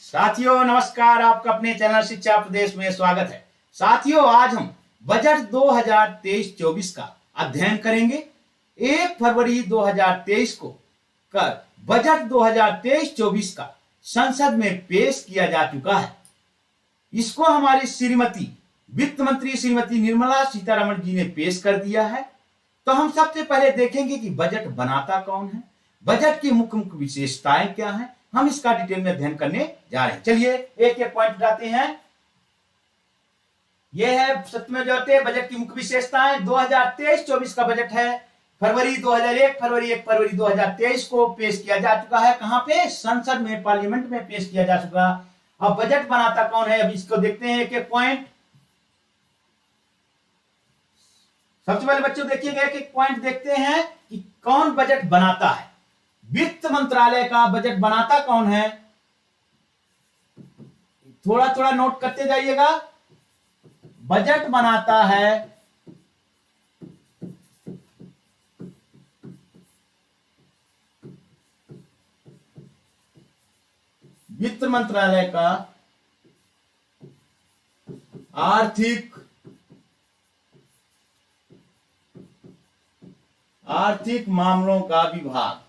साथियों नमस्कार, आपका अपने चैनल शिक्षा प्रदेश में स्वागत है। साथियों आज हम बजट 2023-24 का अध्ययन करेंगे। 1 फरवरी 2023 को कर बजट 2023-24 का संसद में पेश किया जा चुका है। इसको हमारी श्रीमती वित्त मंत्री श्रीमती निर्मला सीतारमण जी ने पेश कर दिया है। तो हम सबसे पहले देखेंगे कि बजट बनाता कौन है, बजट की मुख्य मुख्य विशेषताएं क्या हैं। हम इसका डिटेल में अध्ययन करने जा रहे हैं। चलिए एक एक पॉइंट उठाते हैं। यह है सत्यमेव जयते बजट की मुख्य विशेषताएं। 2023-24 का बजट है। फरवरी 1 फरवरी 2023 को पेश किया जा चुका है। कहां पे? संसद में, पार्लियामेंट में पेश किया जा चुका। अब बजट बनाता कौन है, अब इसको देखते हैं एक एक पॉइंट। सबसे पहले बच्चों देखिएगा, एक एक पॉइंट देखते हैं कि कौन बजट बनाता है। वित्त मंत्रालय का बजट बनाता कौन है, थोड़ा थोड़ा नोट करते जाइएगा। बजट बनाता है वित्त मंत्रालय का आर्थिक मामलों का विभाग।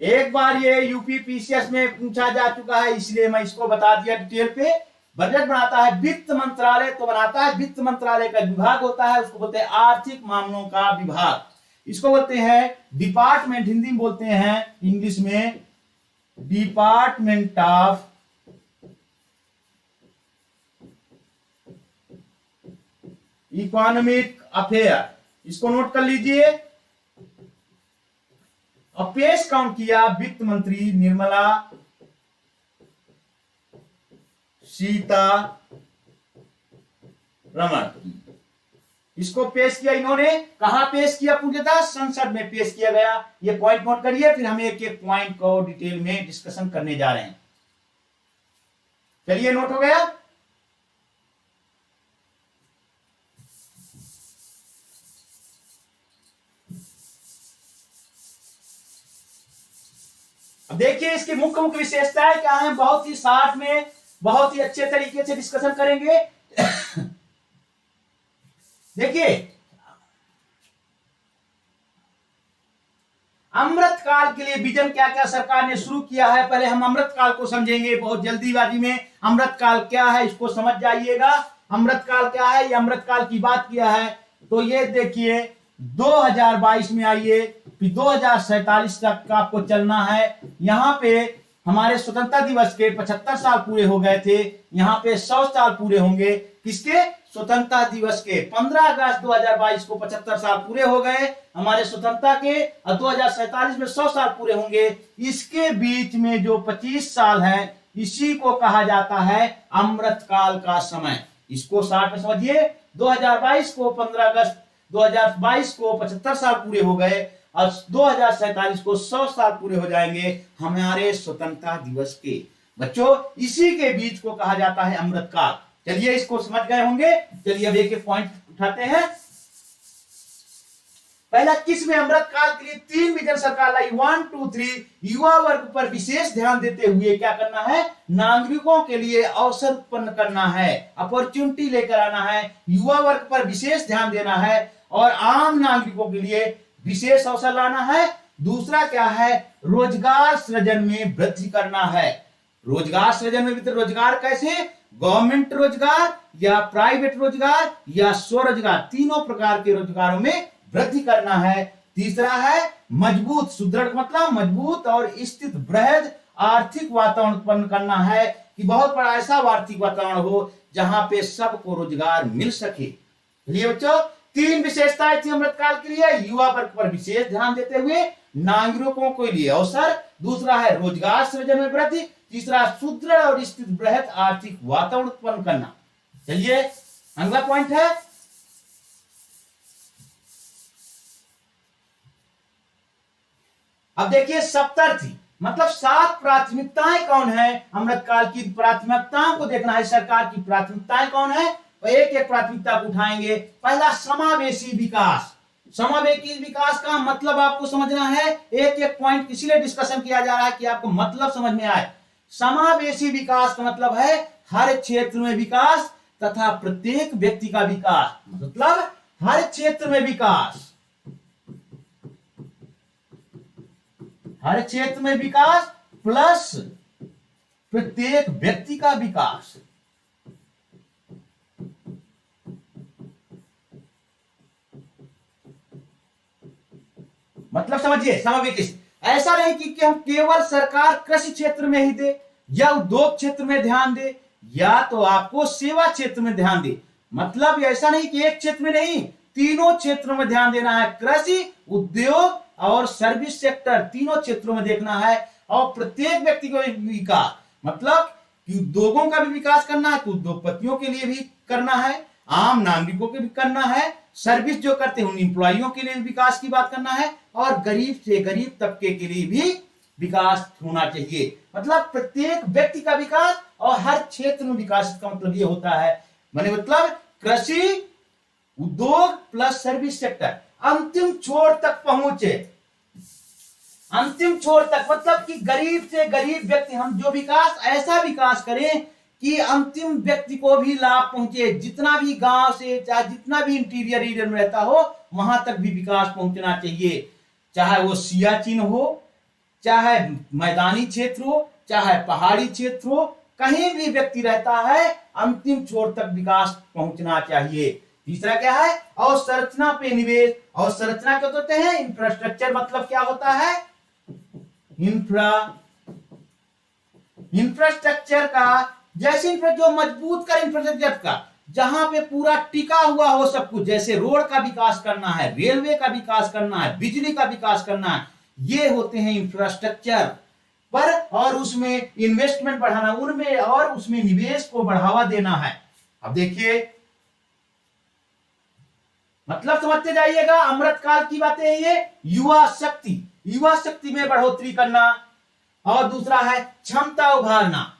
एक बार ये यूपीपीसीएस में पूछा जा चुका है, इसलिए मैं इसको बता दिया डिटेल पे। बजट बनाता है वित्त मंत्रालय, तो बनाता है वित्त मंत्रालय का विभाग होता है, उसको बोलते हैं आर्थिक मामलों का विभाग। इसको बोलते हैं डिपार्टमेंट, हिंदी में बोलते हैं, इंग्लिश में डिपार्टमेंट ऑफ इकोनॉमिक अफेयर। इसको नोट कर लीजिए। अब पेश कौन किया? वित्त मंत्री निर्मला सीतारमण। इसको पेश किया इन्होंने। कहां पेश किया? पूछता संसद में पेश किया गया। ये पॉइंट नोट करिए, फिर हम एक एक पॉइंट को डिटेल में डिस्कशन करने जा रहे हैं। चलिए नोट हो गया। अब देखिए इसकी मुख्य मुख्य विशेषताएं क्या हैं। बहुत ही शार्ट में बहुत ही अच्छे तरीके से डिस्कशन करेंगे। देखिए अमृत काल के लिए विजन क्या क्या सरकार ने शुरू किया है। पहले हम अमृत काल को समझेंगे बहुत जल्दीबाजी में। अमृत काल क्या है इसको समझ जाइएगा। अमृत काल क्या है, ये अमृत काल की बात किया है। तो ये देखिए 2022 में आइए, फिर 2047 तक का आपको चलना है। यहाँ पे हमारे स्वतंत्रता दिवस के 75 साल पूरे हो गए थे, यहाँ पे 100 साल पूरे होंगे। किसके? स्वतंत्रता दिवस के। 15 अगस्त 2022 को 75 साल पूरे हो गए हमारे स्वतंत्रता के, और 2047 में 100 साल पूरे होंगे। इसके बीच में जो 25 साल है, इसी को कहा जाता है अमृत काल का समय। इसको शार्ट में समझिए। 2022 को 15 अगस्त 2022 को 75 साल पूरे हो गए, और 2047 को 100 साल पूरे हो जाएंगे हमारे स्वतंत्रता दिवस के। बच्चों इसी के बीच को कहा जाता है अमृत काल। चलिए इसको समझ गए होंगे। चलिए अब एक एक पॉइंट उठाते हैं। पहला, किसमें अमृत काल के लिए 3 विजन सरकार लाई। 1, 2, 3। युवा वर्ग पर विशेष ध्यान देते हुए क्या करना है? नागरिकों के लिए अवसर उत्पन्न करना है, अपॉर्चुनिटी लेकर आना है। युवा वर्ग पर विशेष ध्यान देना है और आम नागरिकों के लिए विशेष अवसर लाना है। दूसरा क्या है? रोजगार सृजन में वृद्धि करना है। रोजगार सृजन में वृद्धि। रोजगार कैसे? गवर्नमेंट रोजगार या प्राइवेट रोजगार या स्वरोजगार, तीनों प्रकार के रोजगारों में वृद्धि करना है। तीसरा है मजबूत, सुदृढ़ मतलब मजबूत और स्थित बृहद आर्थिक वातावरण उत्पन्न करना है, कि बहुत बड़ा ऐसा आर्थिक वातावरण हो जहां पे सबको रोजगार मिल सके। चलिए बच्चों, 3 विशेषताएं थी अमृतकाल के लिए। युवा वर्ग पर विशेष ध्यान देते हुए नागरिकों के लिए अवसर, दूसरा है रोजगार सृजन में वृद्धि, तीसरा सुदृढ़ और स्थित बृहद आर्थिक वातावरण उत्पन्न करना। चलिए अगला पॉइंट है, अब देखिए सप्तर्थी मतलब 7 प्राथमिकताएं कौन है। अमृतकाल की प्राथमिकताओं को देखना है, सरकार की प्राथमिकताएं कौन है, और एक एक प्राथमिकता को उठाएंगे। पहला, समावेशी विकास। समावेशी विकास का मतलब आपको समझना है। एक एक पॉइंट इसलिए डिस्कशन किया जा रहा है कि आपको मतलब समझ में आए। समावेशी विकास का मतलब है हर क्षेत्र में विकास तथा प्रत्येक व्यक्ति का विकास, मतलब हर क्षेत्र में विकास, हर क्षेत्र में विकास प्लस प्रत्येक व्यक्ति का विकास। मतलब समझिए, समावेशी ऐसा नहीं कि हम केवल सरकार कृषि क्षेत्र में ही दे या उद्योग क्षेत्र में ध्यान दे या तो आपको सेवा क्षेत्र में ध्यान दे। मतलब ऐसा नहीं कि एक क्षेत्र में नहीं, तीनों क्षेत्रों में ध्यान देना है। कृषि, उद्योग और सर्विस सेक्टर तीनों क्षेत्रों में देखना है। और प्रत्येक व्यक्ति को विकास, मतलब कि उद्योगों का भी विकास करना है तो उद्योगपतियों के लिए भी करना है, आम नागरिकों के भी करना है, सर्विस जो करते हैं उन एम्प्लॉइयों के लिए भी विकास की बात करना है, और गरीब से गरीब तबके के लिए भी विकास होना चाहिए। मतलब प्रत्येक व्यक्ति का विकास और हर क्षेत्र में विकास का मतलब ये होता है। माने मतलब कृषि, उद्योग प्लस सर्विस सेक्टर अंतिम छोर तक पहुंचे। अंतिम छोर तक मतलब कि गरीब से गरीब व्यक्ति, हम जो विकास ऐसा विकास करें कि अंतिम व्यक्ति को भी लाभ पहुंचे। जितना भी गांव से चाहे जितना भी इंटीरियर एरिया में रहता हो वहां तक भी विकास पहुंचना चाहिए। चाहे वो सियाचिन हो, चाहे मैदानी क्षेत्र हो, चाहे पहाड़ी क्षेत्र हो, कहीं भी व्यक्ति रहता है अंतिम छोर तक विकास पहुंचना चाहिए। तीसरा क्या है? अवसंरचना पे निवेश। अवसंरचना क्या होते हैं? इंफ्रास्ट्रक्चर मतलब क्या होता है? इंफ्रास्ट्रक्चर का जैसे जो मजबूत कर इंफ्रास्ट्रक्चर का, जहां पे पूरा टिका हुआ हो सब कुछ, जैसे रोड का विकास करना है, रेलवे का विकास करना है, बिजली का विकास करना है, ये होते हैं इंफ्रास्ट्रक्चर पर। और उसमें इन्वेस्टमेंट बढ़ाना, उनमें और उसमें निवेश को बढ़ावा देना है। अब देखिए, मतलब समझते जाइएगा, अमृतकाल की बातें हैं ये। युवा शक्ति, युवा शक्ति में बढ़ोतरी करना। और दूसरा है क्षमता उभारना।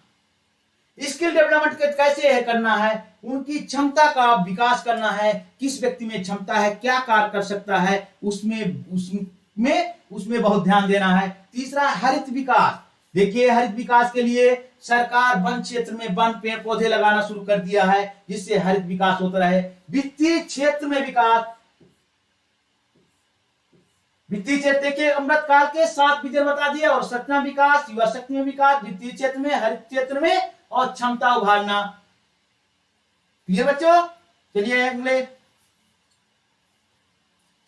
स्किल डेवलपमेंट कैसे है करना है? उनकी क्षमता का विकास करना है। किस व्यक्ति में क्षमता है, क्या कार्य कर सकता है, उसमें बहुत ध्यान देना है। तीसरा हरित विकास। देखिए, हरित विकास के लिए सरकार वन क्षेत्र में वन पेड़ पौधे लगाना शुरू कर दिया है, जिससे हरित विकास होता रहे। वित्तीय क्षेत्र में विकास। वित्तीय क्षेत्र देखिए, अमृतकाल के 7 विजन बता दिए। और सतना विकास, युवा शक्ति में विकास, वित्तीय क्षेत्र में, हरित क्षेत्र में और क्षमता उभारना। ये बच्चों, चलिए अगले।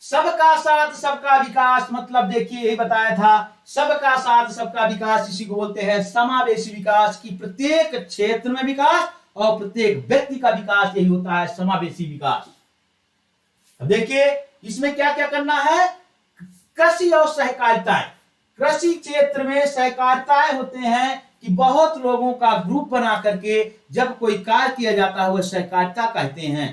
सबका साथ सबका विकास, मतलब देखिए यही बताया था, सबका साथ सबका विकास, इसी को बोलते हैं समावेशी विकास। की प्रत्येक क्षेत्र में विकास और प्रत्येक व्यक्ति का विकास, यही होता है समावेशी विकास। अब देखिए इसमें क्या क्या करना है। कृषि और सहकारिताएं। कृषि क्षेत्र में सहकारिताएं होते हैं कि बहुत लोगों का ग्रुप बना करके जब कोई कार्य किया जाता है वह सहकारिता कहते हैं।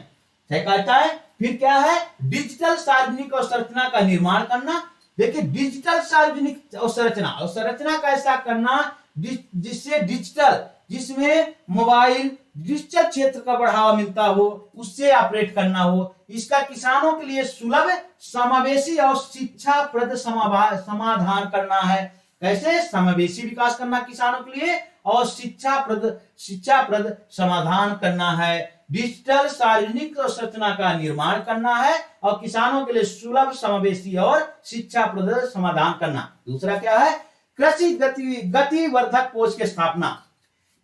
सहकारिताएं। फिर क्या है? डिजिटल सार्वजनिक अवसंरचना का निर्माण करना। देखिए, डिजिटल सार्वजनिक अवसंरचना, अवसंरचना कैसा करना जिससे डिजिटल, जिसमें मोबाइल डिजिटल क्षेत्र का बढ़ावा मिलता हो, उससे ऑपरेट करना हो। इसका किसानों के लिए सुलभ, समावेशी और शिक्षाप्रद समाधान करना है। कैसे? समावेशी विकास करना किसानों के लिए और शिक्षाप्रद समाधान करना है। डिजिटल सार्वजनिक अवसंरचना का निर्माण करना है और किसानों के लिए सुलभ, समावेशी और शिक्षाप्रद समाधान करना। दूसरा क्या है? कृषि गतिवर्धक कोष की स्थापना।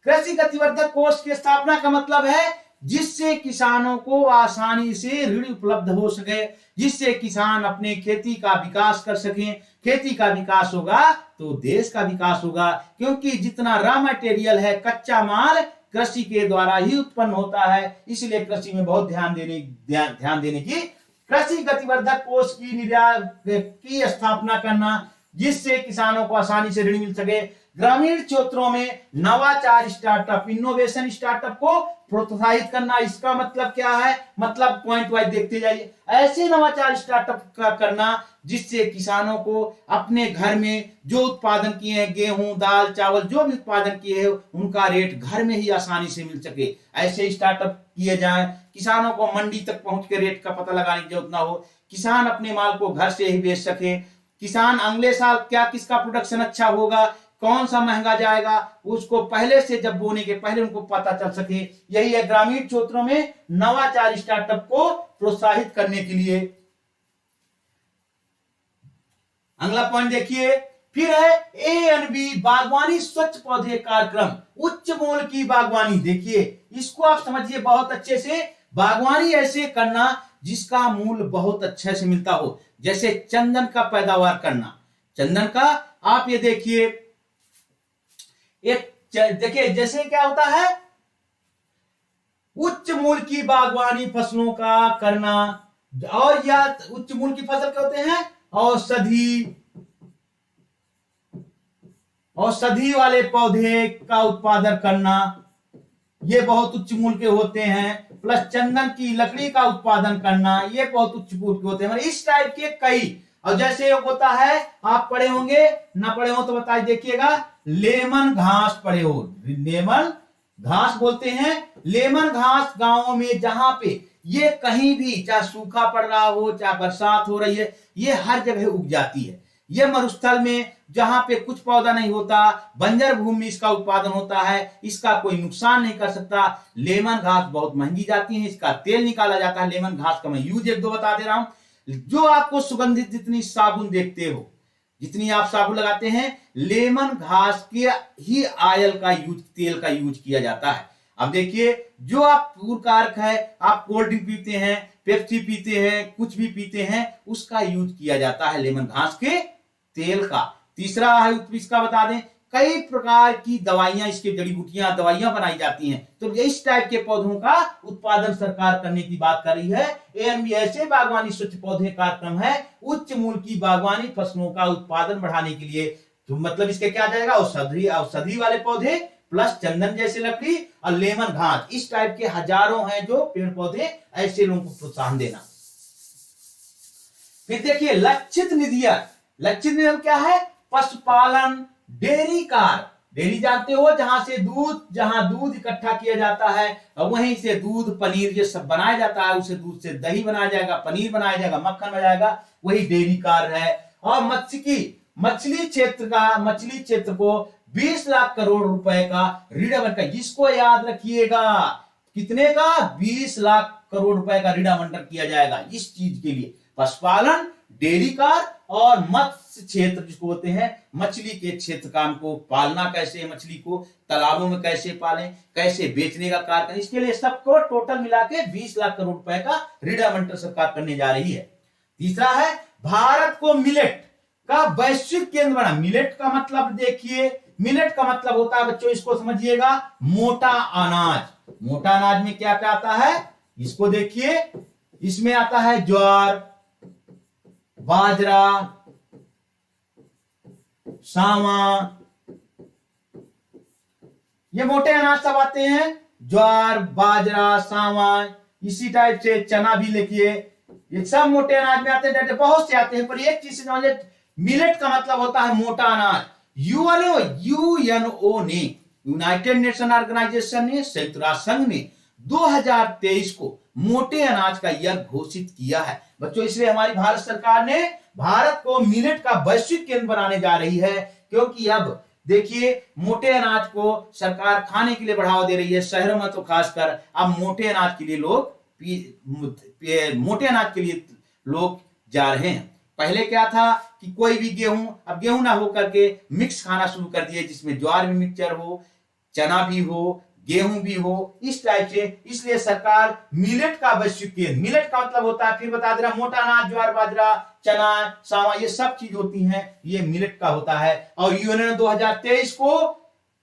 कृषि गतिवर्धक कोष की स्थापना का मतलब है जिससे किसानों को आसानी से ऋण उपलब्ध हो सके, जिससे किसान अपने खेती का विकास कर सकें। खेती का विकास होगा तो देश का विकास होगा, क्योंकि जितना रॉ मटेरियल है, कच्चा माल कृषि के द्वारा ही उत्पन्न होता है। इसलिए कृषि में बहुत ध्यान देने की। कृषि गतिवर्धक कोष की स्थापना करना जिससे किसानों को आसानी से ऋण मिल सके। ग्रामीण क्षेत्रों में नवाचार स्टार्टअप, इनोवेशन स्टार्टअप को प्रोत्साहित करना। इसका मतलब क्या है? मतलब पॉइंट वाइज देखते जाइए। ऐसे नवाचार स्टार्टअप का करना जिससे किसानों को अपने घर में जो उत्पादन किए हैं, गेहूं, दाल, चावल, जो भी उत्पादन किए हैं, उनका रेट घर में ही आसानी से मिल सके। ऐसे स्टार्टअप किए जाएं। किसानों को मंडी तक पहुंच के रेट का पता लगाने की जरूरत ना हो, किसान अपने माल को घर से ही बेच सके। किसान अगले साल क्या किसका प्रोडक्शन अच्छा होगा, कौन सा महंगा जाएगा, उसको पहले से जब बोने के पहले उनको पता चल सके। यही है ग्रामीण क्षेत्रों में नवाचार स्टार्टअप को प्रोत्साहित करने के लिए। अगला पॉइंट देखिए, फिर है A&B बागवानी स्वच्छ पौधे कार्यक्रम, उच्च मूल्य की बागवानी। देखिए इसको आप समझिए बहुत अच्छे से। बागवानी ऐसे करना जिसका मूल्य बहुत अच्छे से मिलता हो, जैसे चंदन का पैदावार करना। चंदन का आप ये देखिए, एक देखिए जैसे क्या होता है, उच्च मूल्य की बागवानी फसलों का करना। और या उच्च मूल्य की फसल क्या होते हैं, औषधि वाले पौधे का उत्पादन करना, ये बहुत उच्च मूल्य के होते हैं। प्लस चंदन की लकड़ी का उत्पादन करना, ये बहुत उच्च मूल्य के होते हैं। मतलब इस टाइप के कई। और जैसे होता है, आप पढ़े होंगे, ना पढ़े हो तो बताइए, देखिएगा लेमन घास पढ़े हो, लेमन घास बोलते हैं। लेमन घास गांवों में जहां पे ये कहीं भी, चाहे सूखा पड़ रहा हो चाहे बरसात हो रही है, ये हर जगह उग जाती है। ये मरुस्थल में जहां पे कुछ पौधा नहीं होता, बंजर भूमि में इसका उत्पादन होता है, इसका कोई नुकसान नहीं कर सकता। लेमन घास बहुत महंगी जाती है, इसका तेल निकाला जाता है। लेमन घास का मैं यूज एक दो बता दे रहा हूं। जो आपको सुगंधित जितनी साबुन देखते हो, जितनी आप साबुन लगाते हैं, लेमन घास के ही ऑयल का यूज, तेल का यूज किया जाता है। अब देखिए, जो आप पूरकारक है, आप कोल्ड ड्रिंक पीते हैं, पेप्सी पीते हैं, कुछ भी पीते हैं, उसका यूज किया जाता है लेमन घास के तेल का। तीसरा है, इसका बता दें, कई प्रकार की दवाइयां, इसके जड़ी बूटियां, दवाइयां बनाई जाती हैं। तो इस टाइप के पौधों का उत्पादन सरकार करने की बात कर रही है। A&B ऐसे बागवानी स्वच्छ पौधे कार्यक्रम है, उच्च मूल्य की बागवानी फसलों का उत्पादन बढ़ाने के लिए। तो मतलब इसके क्या जाएगा, औषधि वाले पौधे, प्लस चंदन जैसे लकड़ी और लेमन घास, इस टाइप के हजारों हैं जो पेड़ पौधे, ऐसे लोगों को प्रोत्साहन देना। फिर देखिए लक्षित निधियां। लक्षित निधि क्या है, पशुपालन, डेयरी कार। डेयरी जानते हो, जहां दूध इकट्ठा किया जाता है और वहीं से दूध, पनीर ये सब बनाया जाता है। उसे दूध से दही बनाया जाएगा, पनीर बनाया जाएगा, मक्खन बनाया जाएगा, वही डेयरी कार है। और मछली क्षेत्र को 20 लाख करोड़ रुपए का ऋण आवंटन, जिसको याद रखिएगा, कितने का, 20 लाख करोड़ रुपए का ऋण आवंटन किया जाएगा इस चीज के लिए। पशुपालन, डेयरी कार और मत्स्य क्षेत्र, जिसको बोलते हैं मछली के क्षेत्र का, हमको पालना कैसे, मछली को तालाबों में कैसे पालें, कैसे बेचने का कार्य करें, इसके लिए सबको टोटल मिला के 20 लाख करोड़ रुपए का ऋण आवंटन सरकार करने जा रही है। तीसरा है, भारत को मिलेट का वैश्विक केंद्र बना। मिलेट का मतलब देखिए, मिलेट का मतलब होता है बच्चों, इसको समझिएगा, मोटा अनाज। मोटा अनाज में क्या क्या आता है, इसको देखिए, इसमें आता है ज्वार, बाजरा, सावा, ये मोटे अनाज सब आते हैं। ज्वार, बाजरा, सावा, इसी टाइप से चना भी लिखिए, ये सब मोटे अनाज में आते हैं। बहुत से आते हैं, पर एक चीज समझिए, मिलेट का मतलब होता है मोटा अनाज। यूएनओ ने, यूनाइटेड नेशन ऑर्गेनाइजेशन ने, संयुक्त राष्ट्र संघ ने 2023 को मोटे अनाज का ईयर घोषित किया है बच्चों। इसलिए हमारी भारत सरकार ने भारत को मिलेट का वैश्विक केंद्र बनाने जा रही है, क्योंकि अब देखिए मोटे अनाज को सरकार खाने के लिए बढ़ावा दे रही है, शहरों में तो खासकर। अब मोटे अनाज के लिए लोग जा रहे हैं। पहले क्या था कि कोई भी गेहूं, अब गेहूं ना हो करके मिक्स खाना शुरू कर दिए, जिसमें ज्वार भी मिक्सचर हो, चना भी हो, गेहूं भी हो, इस टाइप से। इसलिए सरकार मिलेट का वैश्विक केंद्र, मिलेट का मतलब होता है, फिर बता दे रहा, मोटा अनाज, ज्वार, बाजरा, चना, सावा, ये सब चीज होती हैं, ये मिलेट का होता है। और यूएनओ ने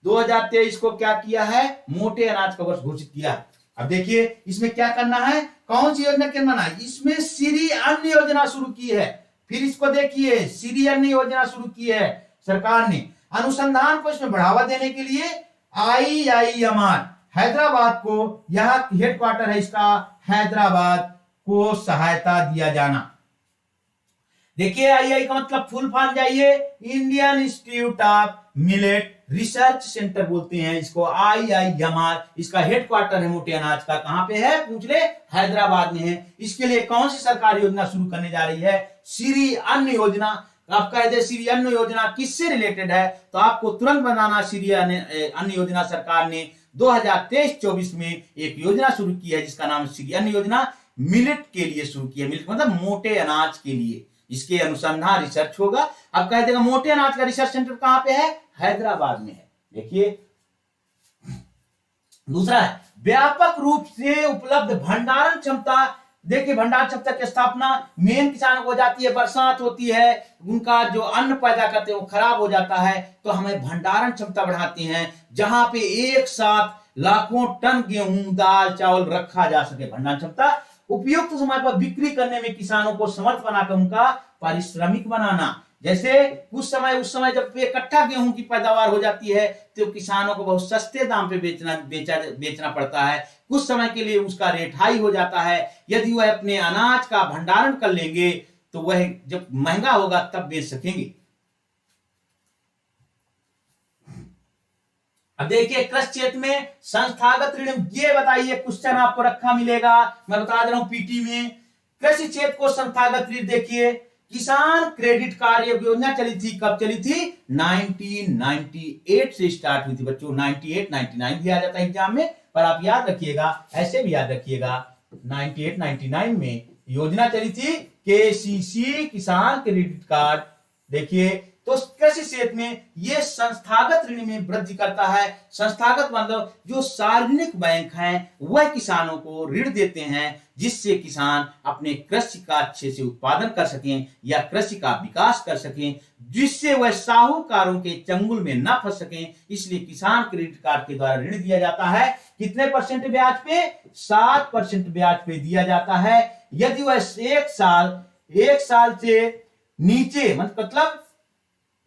2023 को क्या किया है, मोटे अनाज का वर्ष घोषित किया। अब देखिए इसमें क्या करना है, कौन सी योजना करना है, इसमें श्री अन्न योजना शुरू की है। फिर इसको देखिए, श्री अन्न योजना शुरू की है सरकार ने। अनुसंधान को इसमें बढ़ावा देने के लिए IIMR हैदराबाद को, यहां हेडक्वार्टर है इसका, हैदराबाद को सहायता दिया जाना। देखिए आई का मतलब फुल फॉर्म जाइए, Indian institute of millet research centre बोलते हैं इसको, IIMR। इसका हेडक्वार्टर है मोटे अनाज का, कहां पे है पूछ ले, हैदराबाद में है। इसके लिए कौन सी सरकार योजना शुरू करने जा रही है, श्री अन्न योजना आप कह दे श्री अन्न योजना किससे रिलेटेड है, तो आपको तुरंत बनाना श्री अन्न योजना सरकार ने 2023-24 में एक योजना शुरू की है जिसका नाम श्री अन्न योजना मिलेट के लिए शुरू की है। मिलेट मतलब मोटे अनाज के लिए, इसके अनुसंधान रिसर्च होगा। अब कह देगा मोटे अनाज का रिसर्च सेंटर कहां पे है, हैदराबाद में है। देखिए दूसरा है व्यापक रूप से उपलब्ध भंडारण क्षमता। देखिए भंडारण क्षमता की स्थापना मेन किसानों को हो जाती है, बरसात होती है, उनका जो अन्न पैदा करते हैं वो खराब हो जाता है, तो हमें भंडारण क्षमता बढ़ाते हैं जहां पे एक साथ लाखों टन गेहूं दाल चावल रखा जा सके। भंडारण क्षमता उपयुक्त समय पर बिक्री करने में किसानों को समर्थ बनाकर उनका पारिश्रमिक बनाना। जैसे उस समय जब इकट्ठा गेहूं की पैदावार हो जाती है तो किसानों को बहुत सस्ते दाम पे बेचना पड़ता है, कुछ समय के लिए उसका रेट हाई हो जाता है। यदि वह अपने अनाज का भंडारण कर लेंगे तो वह जब महंगा होगा तब बेच सकेंगे। अब देखिए कृषि क्षेत्र में संस्थागत ऋण, ये बताइए क्वेश्चन आपको रखा मिलेगा, मैं बता दे रहा हूं पीटी में। कृषि क्षेत्र को संस्थागत ऋण देखिए किसान क्रेडिट कार्ड योजना चली थी, कब चली थी, 1998 से स्टार्ट हुई थी बच्चों। 98 99 दिया जाता है एग्जाम में, पर आप याद रखिएगा, ऐसे भी याद रखिएगा 98 99 में योजना चली थी केसीसी किसान क्रेडिट कार्ड। देखिए तो कृषि क्षेत्र में यह संस्थागत ऋण में वृद्धि करता है। संस्थागत मतलब जो सार्वजनिक बैंक हैं वह किसानों को ऋण देते हैं जिससे किसान अपने कृषि का अच्छे से उत्पादन कर सकें या कृषि का विकास कर सकें, जिससे वह साहूकारों के चंगुल में न फंस सकें। इसलिए किसान क्रेडिट कार्ड के द्वारा ऋण दिया जाता है। कितने परसेंट ब्याज पे, 7% ब्याज पे दिया जाता है। यदि वह एक साल से नीचे मतलब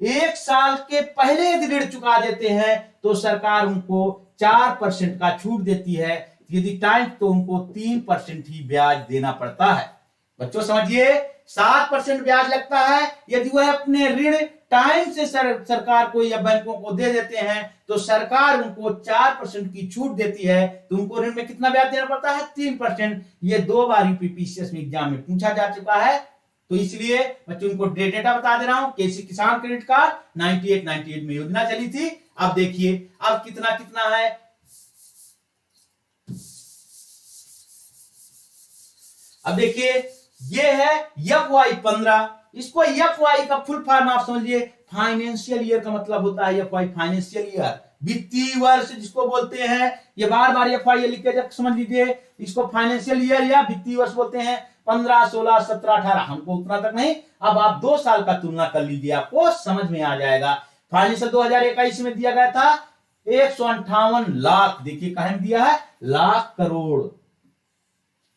1 साल के पहले यदि ऋण चुका देते हैं तो सरकार उनको 4% का छूट देती है। यदि टाइम तो उनको 3% ही ब्याज देना पड़ता है। बच्चों समझिए 7% ब्याज लगता है। यदि वह अपने ऋण टाइम से सरकार को या बैंकों को दे देते हैं तो सरकार उनको 4% की छूट देती है, तो उनको ऋण में कितना ब्याज देना पड़ता है, 3%। ये 2 बार यूपीपीसीएस में एग्जाम में पूछा जा चुका है, तो इसलिए बच्चों उनको डेटा बता दे रहा हूं। केसी किसान क्रेडिट कार्ड 98 में योजना चली थी। अब देखिए अब कितना कितना है, अब देखिए ये है FY15। इसको FY का फुल फॉर्म आप समझिए, फाइनेंशियल ईयर का मतलब होता है FY, फाइनेंशियल ईयर, वित्तीय वर्ष जिसको बोलते हैं। ये बार बार FY लिख के समझ लीजिए, इसको फाइनेंशियल ईयर या वित्तीय वर्ष बोलते हैं। 15 16 17 18, हमको उतना तक नहीं, अब आप 2 साल का तुलना कर लीजिए, आपको समझ में आ जाएगा। फाइनेंशियल 2021 में दिया गया था 158 लाख, देखिए कहां दिया है, लाख करोड़,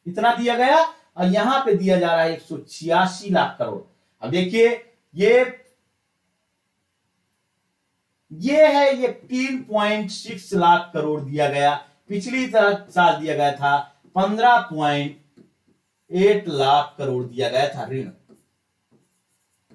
इतना दिया गया, और यहां पे दिया जा रहा है 186 लाख करोड़। अब देखिए ये है, ये 3.6 लाख करोड़ दिया गया। पिछली साल दिया गया था 15.8 लाख करोड़ दिया गया था ऋण।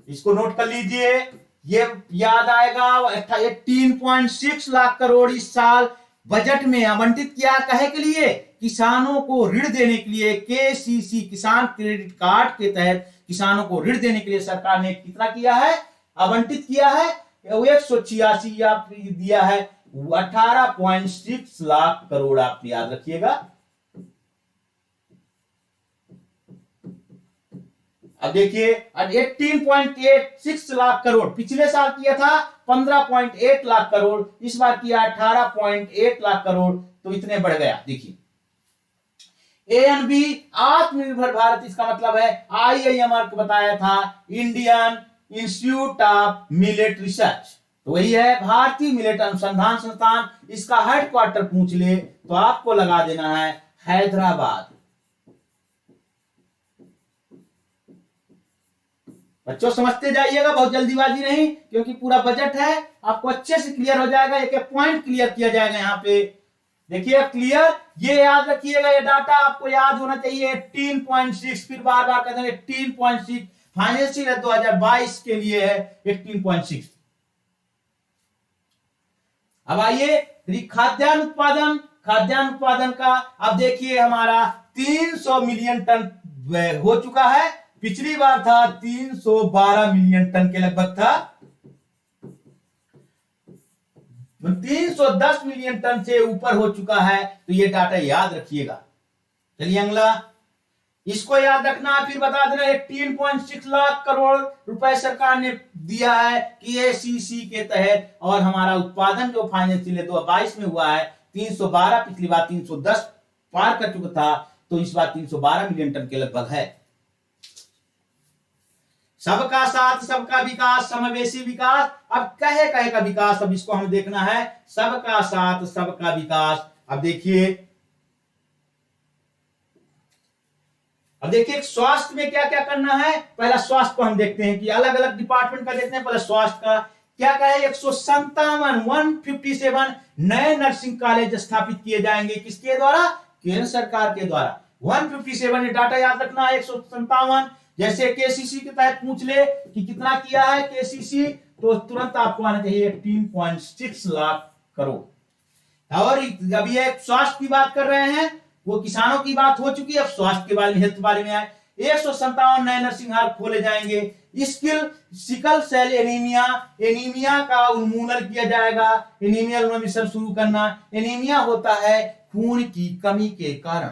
इसको नोट कर लीजिए, ये याद आएगा। 18.6 लाख करोड़ इस साल बजट में आवंटित किया, कहे के लिए, किसानों को ऋण देने के लिए। केसीसी किसान क्रेडिट कार्ड के तहत किसानों को ऋण देने के लिए सरकार ने कितना किया है, आवंटित किया है 186 आप दिया है 18.6 लाख करोड़, आप याद रखिएगा। अब देखिए 18.86 लाख करोड़ पिछले साल किया था, 15.8 लाख करोड़ इस बार किया 18.8 लाख करोड़, तो इतने बढ़ गया। देखिए ANB आत्मनिर्भर भारत, इसका मतलब है IIMR को बताया था, Indian institute of millet research, तो वही है भारतीय मिलेट अनुसंधान संस्थान। इसका हेडक्वार्टर पूछ ले तो आपको लगा देना है हैदराबाद। बच्चों समझते जाइएगा, बहुत जल्दीबाजी नहीं, क्योंकि पूरा बजट है, आपको अच्छे से क्लियर हो जाएगा, एक एक पॉइंट क्लियर किया जाएगा यहाँ पे। देखिए क्लियर, ये याद रखिएगा, ये डाटा आपको याद होना चाहिए। 18.6, फिर बार बार कहते हैं 18.6, फाइनेंशियल 2022 के लिए है 18.6। अब आइए खाद्यान्न उत्पादन का, अब देखिए हमारा 300 मिलियन टन हो चुका है पिछली बार था 312 मिलियन टन के लगभग था, 310 मिलियन टन से ऊपर हो चुका है। तो ये डाटा याद रखिएगा। चलिए अगला, इसको याद रखना है। फिर बता देना 18.6 लाख करोड़ रुपए सरकार ने दिया है कि एसीसी के तहत, और हमारा उत्पादन जो फाइनेंशियल 2022 में हुआ है 312, पिछली बार 310 पार कर चुका था, तो इस बार 312 मिलियन टन के लगभग है। सबका साथ सबका विकास, समावेशी विकास। अब कहे का विकास, अब इसको हमें देखना है। सबका साथ सबका विकास। अब देखिए स्वास्थ्य में क्या क्या करना है। पहला स्वास्थ्य को हम देखते हैं कि अलग अलग डिपार्टमेंट का देखते हैं। पहले स्वास्थ्य का क्या क्या है, 157 नए नर्सिंग कॉलेज स्थापित किए जाएंगे। किसके द्वारा? केंद्र सरकार के द्वारा। 157 डाटा याद रखना है। 157, जैसे केसीसी के तहत पूछ ले कि कितना किया है केसीसी, तो तुरंत आपको आना चाहिए 18.6 लाख करोड़। और अभी एक स्वास्थ्य की बात कर रहे हैं, वो किसानों की बात हो चुकी है, अब स्वास्थ्य के बारे में, हेल्थ के बारे में आए। 157 नए नर्सिंग होम खोले जाएंगे। सिकल सेल एनीमिया का उन्मूलन किया जाएगा। एनीमिया मिशन शुरू करना। एनीमिया होता है खून की कमी के कारण,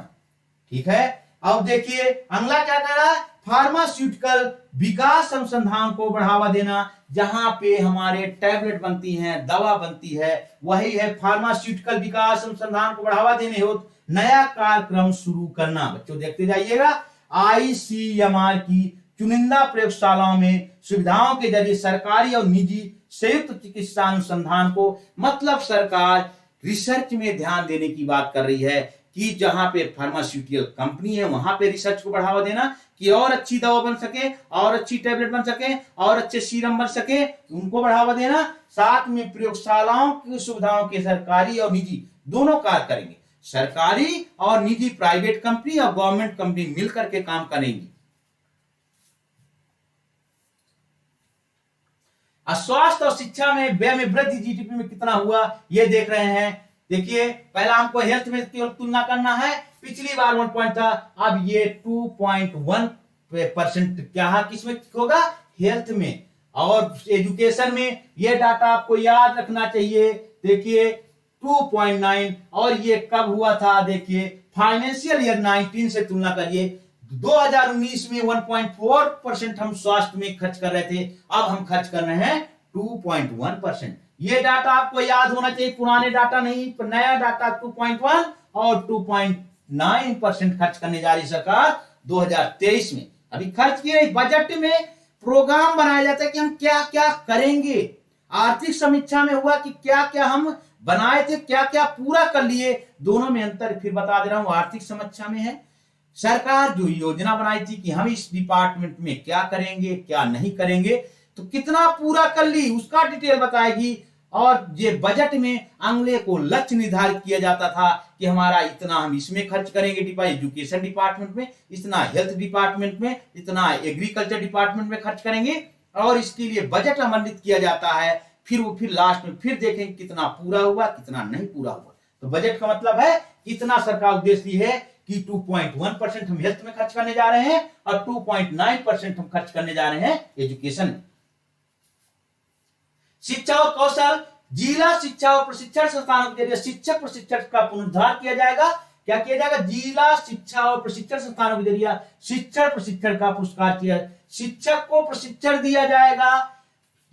ठीक है। अब देखिए अगला क्या कर रहा है, फार्मास्यूटिकल विकास अनुसंधान को बढ़ावा देना। जहां पे हमारे टैबलेट बनती हैं, दवा बनती है, वही है फार्मास्यूटिकल विकास अनुसंधान को बढ़ावा देने हो नया कार्यक्रम शुरू करना। बच्चों देखते जाइएगा। आईसीएमआर की चुनिंदा प्रयोगशालाओं में सुविधाओं के जरिए सरकारी और निजी संयुक्त चिकित्सा अनुसंधान को, मतलब सरकार रिसर्च में ध्यान देने की बात कर रही है कि जहां पे फार्मास्यूटिकल कंपनी है वहां पे रिसर्च को बढ़ावा देना कि और अच्छी दवा बन सके, और अच्छी टैबलेट बन सके, और अच्छे सीरम बन सके, उनको बढ़ावा देना। साथ में प्रयोगशालाओं की सुविधाओं के सरकारी और निजी दोनों कार्य करेंगे। सरकारी और निजी, प्राइवेट कंपनी और गवर्नमेंट कंपनी मिलकर के काम करेंगी। स्वास्थ्य और शिक्षा में व्यय में वृद्धि जीडीपी में कितना हुआ ये देख रहे हैं। देखिए पहला हमको हेल्थ में तुलना करना है। पिछली बार 1 पॉइंट था, अब ये 2.1% क्या किसमें होगा, हेल्थ में। और एजुकेशन में ये डाटा आपको याद रखना चाहिए। देखिए 2.9, और ये कब हुआ था, देखिए फाइनेंशियल ईयर 19 से तुलना करिए। 2019 में 1.4% हम स्वास्थ्य में खर्च कर रहे थे, अब हम खर्च कर रहे हैं 2.1%। ये डाटा आपको याद होना चाहिए, पुराने डाटा नहीं, पर नया डाटा 2.1 और 2.9% खर्च करने जा रही सरकार 2023 में। अभी खर्च किए, बजट में प्रोग्राम बनाया जाता है कि हम क्या क्या करेंगे। आर्थिक समीक्षा में हुआ कि क्या क्या हम बनाए थे, क्या क्या पूरा कर लिए, दोनों में अंतर फिर बता दे रहा हूं। आर्थिक समीक्षा में है सरकार जो योजना बनाई थी कि हम इस डिपार्टमेंट में क्या करेंगे क्या नहीं करेंगे, तो कितना पूरा कर ली उसका डिटेल बताएगी। और ये बजट में अगले को लक्ष्य निर्धारित किया जाता था कि हमारा इतना हम इसमें खर्च करेंगे, एजुकेशन डिपार्टमेंट में इतना, हेल्थ डिपार्टमेंट में इतना, एग्रीकल्चर डिपार्टमेंट में खर्च करेंगे, और इसके लिए बजट आवंटित किया जाता है। फिर लास्ट में फिर देखेंगे कितना पूरा हुआ कितना नहीं पूरा हुआ। तो बजट का मतलब है कितना सरकार उद्देश्य है कि 2.1% हम हेल्थ में खर्च करने जा रहे हैं और 2.9% हम खर्च करने जा रहे हैं एजुकेशन में। शिक्षा और कौशल, जिला शिक्षा और प्रशिक्षण संस्थानों के जरिए शिक्षक प्रशिक्षण का पुनरुद्धार किया जाएगा। क्या किया जाएगा, जिला शिक्षा और प्रशिक्षण संस्थानों के जरिए शिक्षण प्रशिक्षण का पुरस्कार किया, शिक्षक को प्रशिक्षण दिया जाएगा।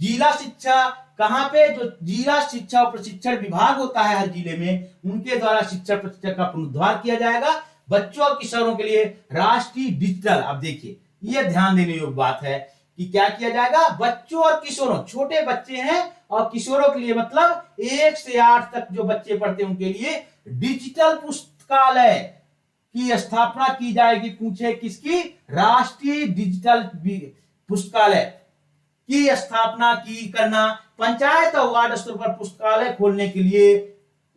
जिला शिक्षा कहां पे, जो जिला शिक्षा और प्रशिक्षण विभाग होता है हर जिले में, उनके द्वारा शिक्षक प्रशिक्षण का पुनरुद्धार किया जाएगा। बच्चों और किशोरों के लिए राष्ट्रीय डिजिटल, अब देखिए ये ध्यान देने योग्य बात है कि क्या किया जाएगा, बच्चों और किशोरों, छोटे बच्चे हैं और किशोरों के लिए मतलब 1 से 8 तक जो बच्चे पढ़ते हैं उनके लिए डिजिटल पुस्तकालय की स्थापना की जाएगी। पूछे किसकी, राष्ट्रीय डिजिटल पुस्तकालय की स्थापना की करना। पंचायत और वार्ड स्तर पर पुस्तकालय खोलने के लिए,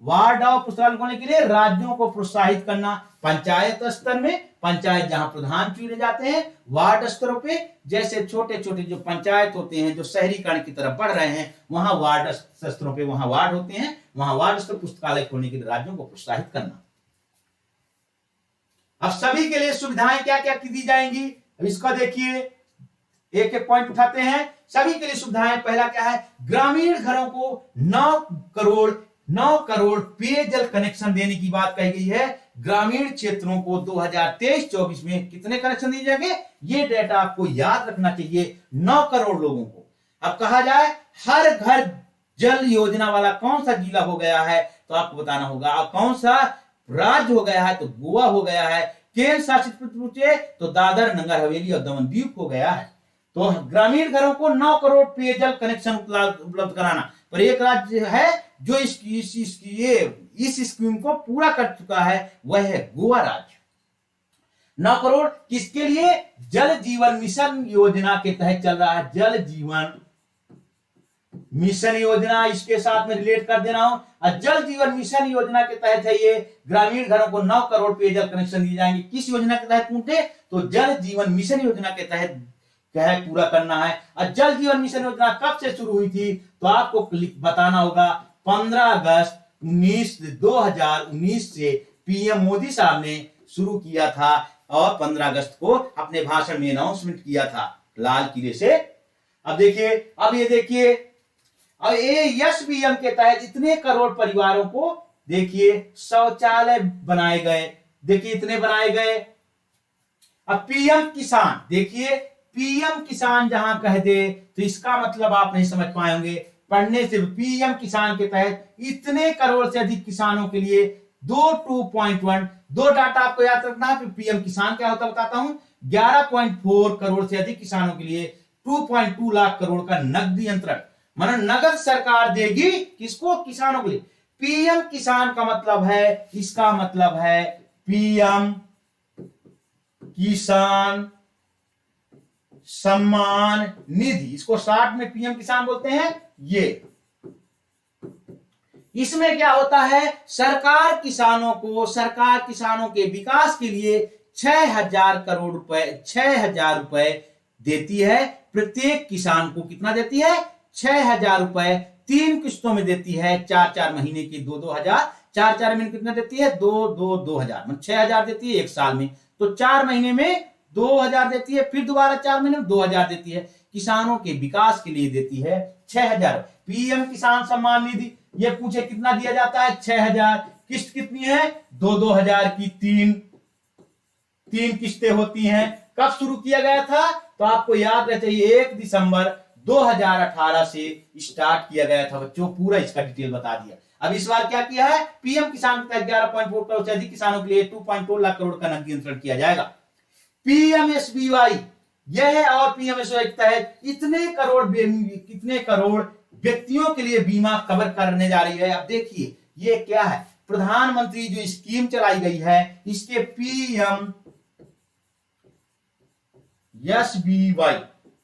वार्ड और पुस्तकालय खोलने के लिए राज्यों को प्रोत्साहित करना। पंचायत स्तर में, पंचायत जहां प्रधान चुने जाते हैं, वार्ड स्तरों पे जैसे छोटे छोटे जो पंचायत होते हैं जो शहरीकरण की तरफ बढ़ रहे हैं, वहां वार्ड स्तरों पे वहां वार्ड होते हैं, वहां वार्ड स्तर पुस्तकालय खोलने के लिए राज्यों को प्रोत्साहित करना। अब सभी के लिए सुविधाएं क्या क्या दी जाएंगी, अब इसका देखिए, एक एक पॉइंट उठाते हैं। सभी के लिए सुविधाएं, पहला क्या है, ग्रामीण घरों को 9 करोड़ पेयजल कनेक्शन देने की बात कही गई है। ग्रामीण क्षेत्रों को 2023-24 में कितने कनेक्शन दिए जाएंगे, ये डेटा आपको याद रखना चाहिए, 9 करोड़ लोगों को। अब कहा जाए हर घर जल योजना वाला कौन सा जिला हो गया है, तो आपको बताना होगा। और कौन सा राज्य हो गया है, तो गोवा हो गया है। केंद्र शासित पूछे तो दादर नगर हवेली और दमन दीव हो गया है। तो ग्रामीण घरों को 9 करोड़ पेयजल कनेक्शन उपलब्ध कराना, पर एक राज्य है जो इस स्कीम को पूरा कर चुका है, वह है गोवा राज्य। 9 करोड़ किसके लिए, जल जीवन मिशन योजना के तहत चल रहा है। जल जीवन मिशन योजना, इसके साथ में रिलेट कर दे रहा हूं। और जल जीवन मिशन योजना के तहत है ये, ग्रामीण घरों को 9 करोड़ पेयजल कनेक्शन दिए जाएंगे। किस योजना के तहत पूछे, तो जल जीवन मिशन योजना के तहत क्या है, पूरा करना है। और जल जीवन मिशन योजना कब से शुरू हुई थी, तो आपको बताना होगा 15 अगस्त 2019 से पीएम मोदी साहब ने शुरू किया था, और 15 अगस्त को अपने भाषण में अनाउंसमेंट किया था लाल किले से। अब देखिए, अब ये देखिए, अब एएसबीएम के तहत इतने करोड़ परिवारों को देखिए शौचालय बनाए गए, देखिए इतने बनाए गए। अब पीएम किसान, देखिए पीएम किसान जहां कह दे तो इसका मतलब आप नहीं समझ पाएंगे पढ़ने से। पीएम किसान के तहत इतने करोड़ से अधिक किसानों के लिए 2 डाटा आपको याद रखना है। पीएम किसान क्या होता है बताता हूं। 11.4 करोड़ से अधिक किसानों के लिए 2.2 लाख करोड़ का नकदी अंतरण, मतलब नगद सरकार देगी किसको, किसानों के लिए। पीएम किसान का मतलब है, इसका मतलब है पीएम किसान सम्मान निधि, इसको शॉर्ट में पीएम किसान बोलते हैं। ये इसमें क्या होता है, सरकार किसानों के विकास के लिए 6,000 करोड़ रुपए, 6,000 रुपए देती है। प्रत्येक किसान को कितना देती है, 6,000 रुपए 3 किस्तों में देती है। 4-4 महीने की 2-2 हजार, 4-4 महीने कितना देती है, 2-2-2 हजार, मतलब 6,000 देती है एक साल में। तो 4 महीने में 2,000 देती है, फिर दोबारा 4 महीने में 2,000 देती है। किसानों के विकास के लिए देती है 6,000। पीएम किसान सम्मान निधि, ये पूछे कितना दिया जाता है, 6,000। किस्त कितनी है, 2-2 हजार की 3 किस्तें होती हैं। कब शुरू किया गया था, तो आपको याद रहना चाहिए 1 दिसंबर 2018 से स्टार्ट किया गया था बच्चों। पूरा इसका डिटेल बता दिया। अब इस बार क्या किया है, पीएम किसान के तहत 11.4 करोड़ से अधिक किसानों के लिए 2.2 लाख करोड़ का नकदी अंतरण किया जाएगा। पीएमएसबीवाई यह है, और पीएमएसबीवाई के तहत कितने करोड़ व्यक्तियों के लिए बीमा कवर करने जा रही है। अब देखिए ये क्या है, प्रधानमंत्री जो स्कीम चलाई गई है, इसके पीएमएसबीवाई,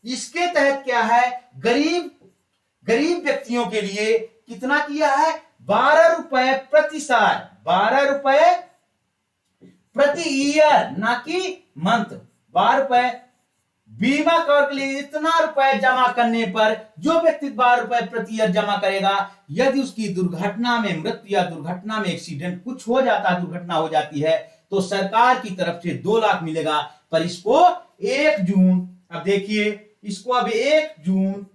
इसके तहत क्या है, गरीब व्यक्तियों के लिए कितना किया है, 12 रुपए प्रति साल, 12 रुपए प्रति ईयर, ना कि मंथ, 12 रुपए बीमा कवर के लिए। इतना रुपए जमा करने पर जो व्यक्ति 12 रुपए प्रति ईयर जमा करेगा, यदि उसकी दुर्घटना में मृत्यु या दुर्घटना में एक्सीडेंट कुछ हो जाता है, दुर्घटना हो जाती है, तो सरकार की तरफ से 2 लाख मिलेगा। पर इसको 1 जून, अब देखिए इसको अब 1 जून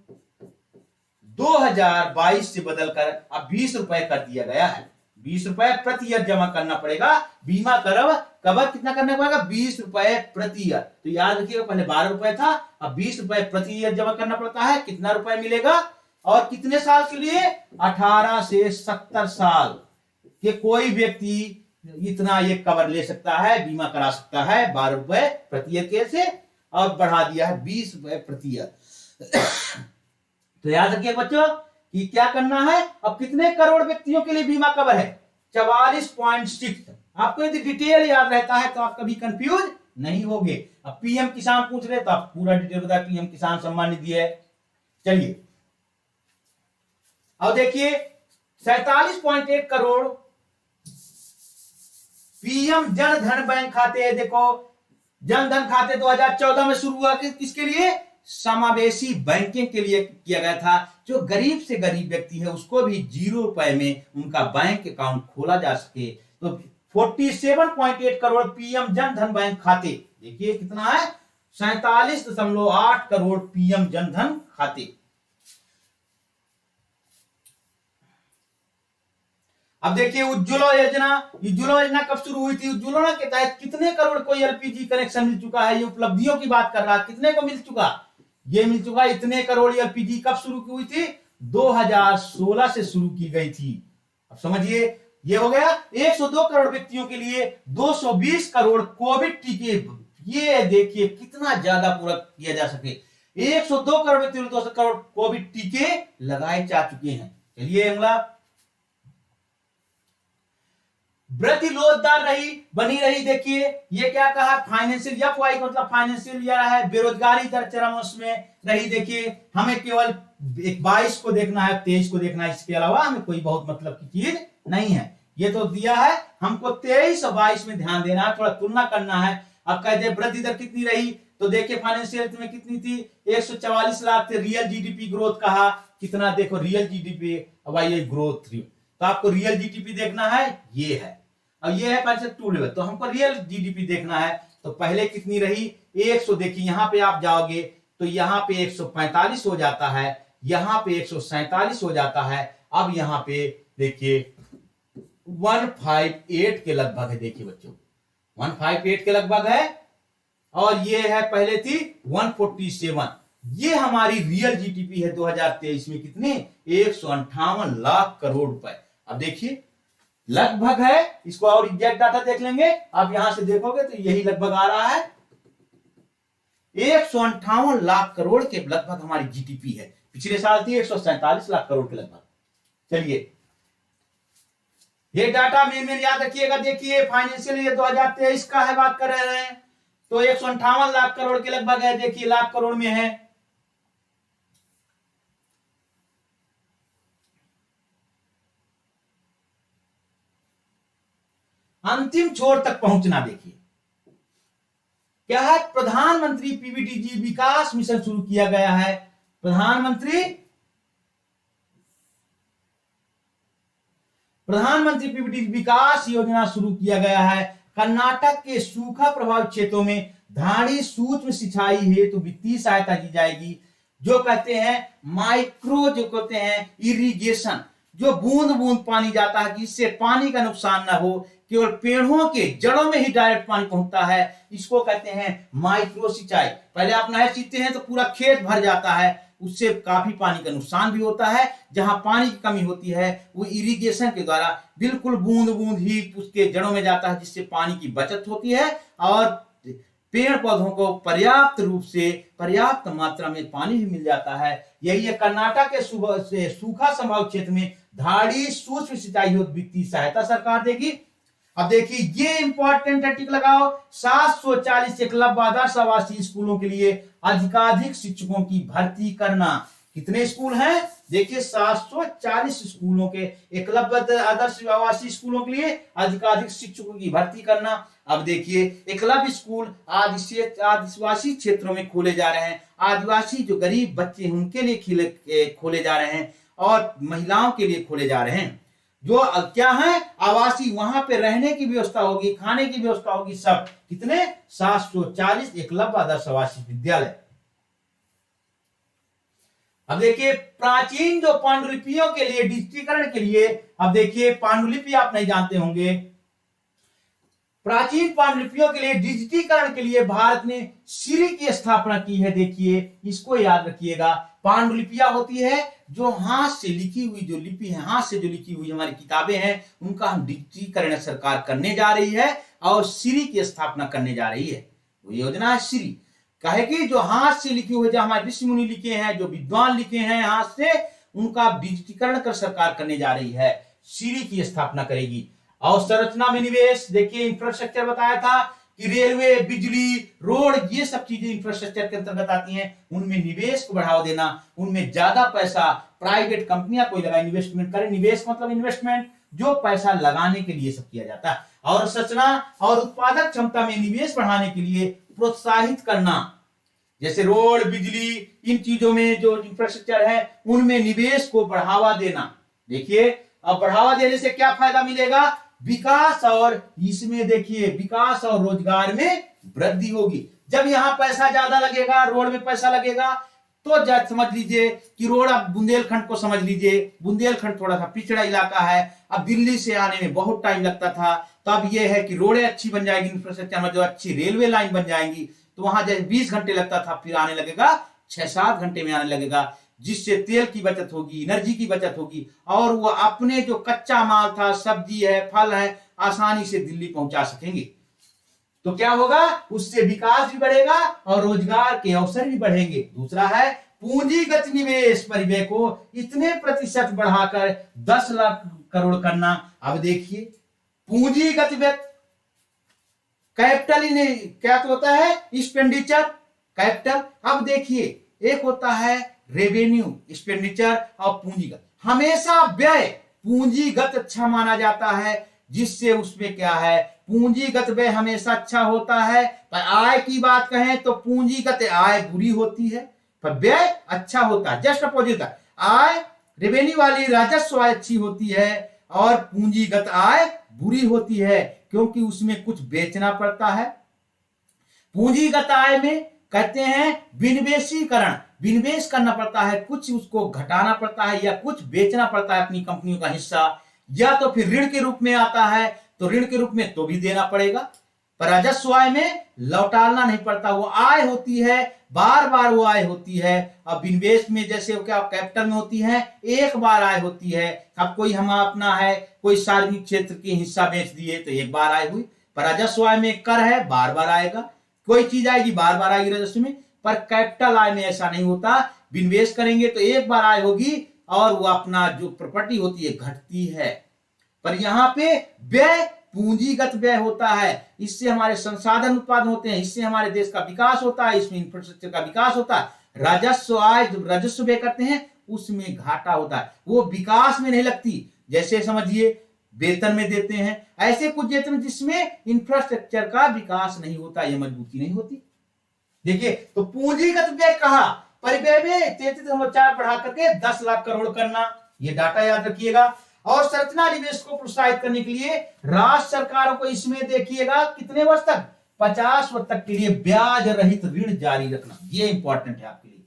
2022 से बदलकर अब 20 रुपए कर दिया गया है। 20 रुपए प्रति ईयर जमा करना पड़ेगा। बीमा कवर कितना करना पड़ेगा, 20 रुपए प्रति ईयर। तो याद रखिएगा पहले 12 रुपए था, अब 20 रुपए प्रति ईयर जमा करना पड़ता है। कितना रुपए मिलेगा, और कितने साल के लिए, 18 से 70 साल के कोई व्यक्ति इतना ये कवर ले सकता है, बीमा करा सकता है। 12 रुपए प्रति ईयर कैसे, और बढ़ा दिया है 20 रुपए प्रति ईयर। तो याद रखिए बच्चों कि क्या करना है। अब कितने करोड़ व्यक्तियों के लिए बीमा कवर है, 44.6। आपको यदि डिटेल याद रहता है तो आप कभी कंफ्यूज नहीं होगे। अब पीएम किसान पूछ रहे तो आप पूरा डिटेल बता, पीएम किसान सम्मान निधि है। चलिए अब देखिए 47.1 करोड़ पीएम जन धन बैंक खाते। देखो जन धन खाते 2014 में शुरू हुआ, किसके लिए, समावेशी बैंकिंग के लिए किया गया था। जो गरीब से गरीब व्यक्ति है उसको भी 0 रुपए में उनका बैंक अकाउंट खोला जा सके। तो 47.8 करोड़ पीएम जन धन बैंक खाते, देखिए कितना है, 47.8 करोड़ पीएम जनधन खाते। अब देखिए उज्ज्वला योजना कब शुरू हुई थी? उज्ज्वला के तहत कितने करोड़ को एलपीजी कनेक्शन मिल चुका है? ये उपलब्धियों की बात कर रहा है, कितने को मिल चुका? ये मिल चुका इतने करोड़। एलपीजी कब शुरू हुई थी? 2016 से शुरू की गई थी। अब समझिए, ये हो गया 102 करोड़ व्यक्तियों के लिए 220 करोड़ कोविड टीके। ये देखिए कितना ज्यादा पूरा किया जा सके। 102 करोड़ व्यक्तियों को 200 करोड़ कोविड टीके लगाए जा चुके हैं। चलिए अगला, वृद्धि लोजदार बनी रही। देखिए ये क्या कहा? फाइनेंशियल एफवाई का मतलब फाइनेंशियल ईयर है। बेरोजगारी दर चरम में रही। देखिए हमें केवल 22 को देखना है, 23 को देखना है, इसके अलावा हमें कोई बहुत मतलब की चीज नहीं है। ये तो दिया है, हमको 23 और 22 में ध्यान देना है, थोड़ा तुलना करना है। अब कहते हैं वृद्धि दर कितनी रही, तो देखिए फाइनेंशियल में कितनी थी? 144 लाख थे। रियल जीडीपी ग्रोथ कहा कितना? देखो रियल जीडीपी, अब ये ग्रोथ थी, तो आपको रियल जीडीपी देखना है, ये है। अब ये है 2 लेवल, तो हमको रियल जीडीपी देखना है। तो पहले कितनी रही? 100। देखिए यहां पे आप जाओगे तो यहां पे 145 हो जाता है, यहां पे 147 हो जाता है। अब यहां पे देखिए 158 के लगभग है। देखिए बच्चों 158 के लगभग है, और ये है पहले थी 147। ये हमारी रियल जीडीपी है 2023 में कितनी? 158 लाख करोड़ रुपए। अब देखिए लगभग है, इसको और एग्जैक्ट डाटा देख लेंगे। आप यहां से देखोगे तो यही लगभग आ रहा है, 158 लाख करोड़ के लगभग हमारी जीडीपी है। पिछले साल थी 147 लाख करोड़ के लगभग। चलिए ये डाटा में याद रखिएगा। देखिए फाइनेंशियल ईयर 2023 का है, बात कर रहे हैं, तो 158 लाख करोड़ के लगभग है। देखिए लाख करोड़ में है। अंतिम छोर तक पहुंचना। देखिए क्या है? प्रधानमंत्री पीवीटीजी विकास मिशन शुरू किया गया है। प्रधानमंत्री पीवीटी विकास योजना शुरू किया गया है। कर्नाटक के सूखा प्रभावित क्षेत्रों में धाड़ी सूक्ष्म सिंचाई हेतु वित्तीय सहायता दी जाएगी। जो कहते हैं माइक्रो, जो कहते हैं इरिगेशन, जो बूंद बूंद पानी जाता है, जिससे पानी का नुकसान ना हो, केवल पेड़ों के जड़ों में ही डायरेक्ट पानी पहुंचता है, इसको कहते हैं माइक्रो सिंचाई। पहले आप नहर सींचते हैं तो पूरा खेत भर जाता है, उससे काफी पानी का नुकसान भी होता है। जहां पानी की कमी होती है वो इरिगेशन के द्वारा बिल्कुल बूंद बूंद ही उसके जड़ों में जाता है, जिससे पानी की बचत होती है और पेड़ पौधों को पर्याप्त रूप से पर्याप्त मात्रा में पानी भी मिल जाता है। यही है कर्नाटक के सूखा संभावित क्षेत्र में धाड़ी सूक्ष्म सिंचाई वित्तीय सहायता सरकार देगी। अब देखिए ये इंपॉर्टेंट है, टिक लगाओ। 740 एकलव्य आदर्श आवासीय स्कूलों के लिए अधिकाधिक शिक्षकों की भर्ती करना। कितने स्कूल हैं? देखिए 740 स्कूलों के एकलव्य आदर्श आवासीय स्कूलों के लिए अधिकाधिक शिक्षकों की भर्ती करना। अब देखिए एकलव्य स्कूल आदिवासी क्षेत्रों में खोले जा रहे हैं। आदिवासी जो गरीब बच्चे हैं उनके लिए खोले जा रहे हैं, और महिलाओं के लिए खोले जा रहे हैं। जो क्या है? आवासीय, वहां पे रहने की व्यवस्था होगी, खाने की व्यवस्था होगी, सब। कितने? 740 एकलव्य आदर्श आवासीय विद्यालय। अब देखिए प्राचीन जो पांडुलिपियों के लिए डिजिटीकरण के लिए, अब देखिए पांडुलिपि आप नहीं जानते होंगे, प्राचीन पांडुलिपियों के लिए डिजिटीकरण के लिए भारत ने सीरी की स्थापना की है। देखिए इसको याद रखिएगा। पांडुलिपियां होती है जो हाथ से लिखी हुई, जो लिपि है हाथ से जो लिखी हुई हमारी किताबें हैं, उनका हम डिजिटीकरण सरकार करने जा रही है और सीरी की स्थापना करने जा रही है। वो योजना है सीरी। कहे कि जो हाथ से लिखे हुए, जो हमारे ऋषि मुनि लिखे हैं, जो विद्वान लिखे हैं हाथ से, उनका डिजिटीकरण कर सरकार करने जा रही है, सीरी की स्थापना करेगी। और संरचना में निवेश, देखिए इंफ्रास्ट्रक्चर बताया था कि रेलवे, बिजली, रोड, ये सब चीजें इंफ्रास्ट्रक्चर के अंतर्गत आती हैं। उनमें निवेश को बढ़ावा देना, उनमें ज्यादा पैसा प्राइवेट कंपनियां कोई लगाए, इन्वेस्टमेंट करे। निवेश मतलब इन्वेस्टमेंट, जो पैसा लगाने के लिए सब किया जाता है। और संरचना और उत्पादक क्षमता में निवेश बढ़ाने के लिए प्रोत्साहित करना, जैसे रोड, बिजली, इन चीजों में जो इंफ्रास्ट्रक्चर है उनमें निवेश को बढ़ावा देना। देखिए अब बढ़ावा देने से क्या फायदा मिलेगा? विकास, और इसमें देखिए विकास और रोजगार में वृद्धि होगी। जब यहाँ पैसा ज्यादा लगेगा, रोड में पैसा लगेगा, तो जब समझ लीजिए कि रोड, आप बुंदेलखंड को समझ लीजिए, बुंदेलखंड थोड़ा सा पिछड़ा इलाका है, अब दिल्ली से आने में बहुत टाइम लगता था, तो अब यह है कि रोडें अच्छी बन जाएगी, इंफ्रास्ट्रक्चर में जो अच्छी रेलवे लाइन बन जाएंगी, तो वहां जैसे 20 घंटे लगता था, फिर आने लगेगा 6-7 घंटे में आने लगेगा, जिससे तेल की बचत होगी, एनर्जी की बचत होगी, और वो अपने जो कच्चा माल था, सब्जी है, फल है, आसानी से दिल्ली पहुंचा सकेंगे। तो क्या होगा, उससे विकास भी बढ़ेगा और रोजगार के अवसर भी बढ़ेंगे। दूसरा है पूंजीगत निवेश परिव्यय को इतने प्रतिशत बढ़ाकर 10 लाख करोड़ करना। अब देखिए पूंजीगत व्यय, कैपिटल क्या तो होता है, एक्सपेंडिचर, कैपिटल। अब देखिए एक होता है रेवेन्यू, एक्सपेंडिचर, और पूंजीगत। हमेशा व्यय पूंजीगत अच्छा माना जाता है, जिससे उसमें क्या है, पूंजीगत व्यय हमेशा अच्छा होता है। पर आय की बात कहें तो पूंजीगत आय बुरी होती है, पर व्यय अच्छा होता है। जस्ट अपोजिट है, आय रेवेन्यू वाली राजस्व आय अच्छी होती है और पूंजीगत आय बुरी होती है, क्योंकि उसमें कुछ बेचना पड़ता है। पूंजीगत आय में कहते हैं विनिवेशीकरण, विनिवेश करना पड़ता है, कुछ उसको घटाना पड़ता है या कुछ बेचना पड़ता है अपनी कंपनियों का हिस्सा, या तो फिर ऋण के रूप में आता है, तो ऋण के रूप में तो भी देना पड़ेगा। पर राजस्व आय में लौटाना नहीं पड़ता, वो आय होती है, बार बार वो आय होती है। अब विनिवेश में जैसे क्या कैपिटल में होती है, एक बार आय होती है। अब कोई हम अपना है, कोई सार्वजनिक क्षेत्र के हिस्सा बेच दिए तो एक बार आय हुई। पर राजस्व आय में कर है, बार बार आएगा, कोई चीज आएगी बार बार आएगी राजस्व में। पर कैपिटल आय में ऐसा नहीं होता, विनिवेश करेंगे तो एक बार आय होगी और वो अपना जो प्रॉपर्टी होती है घटती है। पर यहाँ पे व्यय पूंजीगत व्यय होता है, इससे हमारे संसाधन उत्पादन होते हैं, इससे हमारे देश का विकास होता है, इसमें इंफ्रास्ट्रक्चर का विकास होता है। राजस्व आय जब राजस्व व्यय करते हैं उसमें घाटा होता है, वो विकास में नहीं लगती। जैसे समझिए वेतन में देते हैं, ऐसे कुछ वेतन जिसमें इंफ्रास्ट्रक्चर का विकास नहीं होता, यह मजबूती नहीं होती। देखिए तो पूंजीगत व्यय कहा, परिव्यय में 33.4 बढ़ा करके 10 लाख करोड़ करना, ये डाटा याद रखिएगा। और संरचना निवेश को प्रोत्साहित करने के लिए राज्य सरकारों को इसमें देखिएगा कितने वर्ष तक, 50 वर्ष तक के लिए ब्याज रहित ऋण जारी रखना, ये इंपॉर्टेंट है आपके लिए।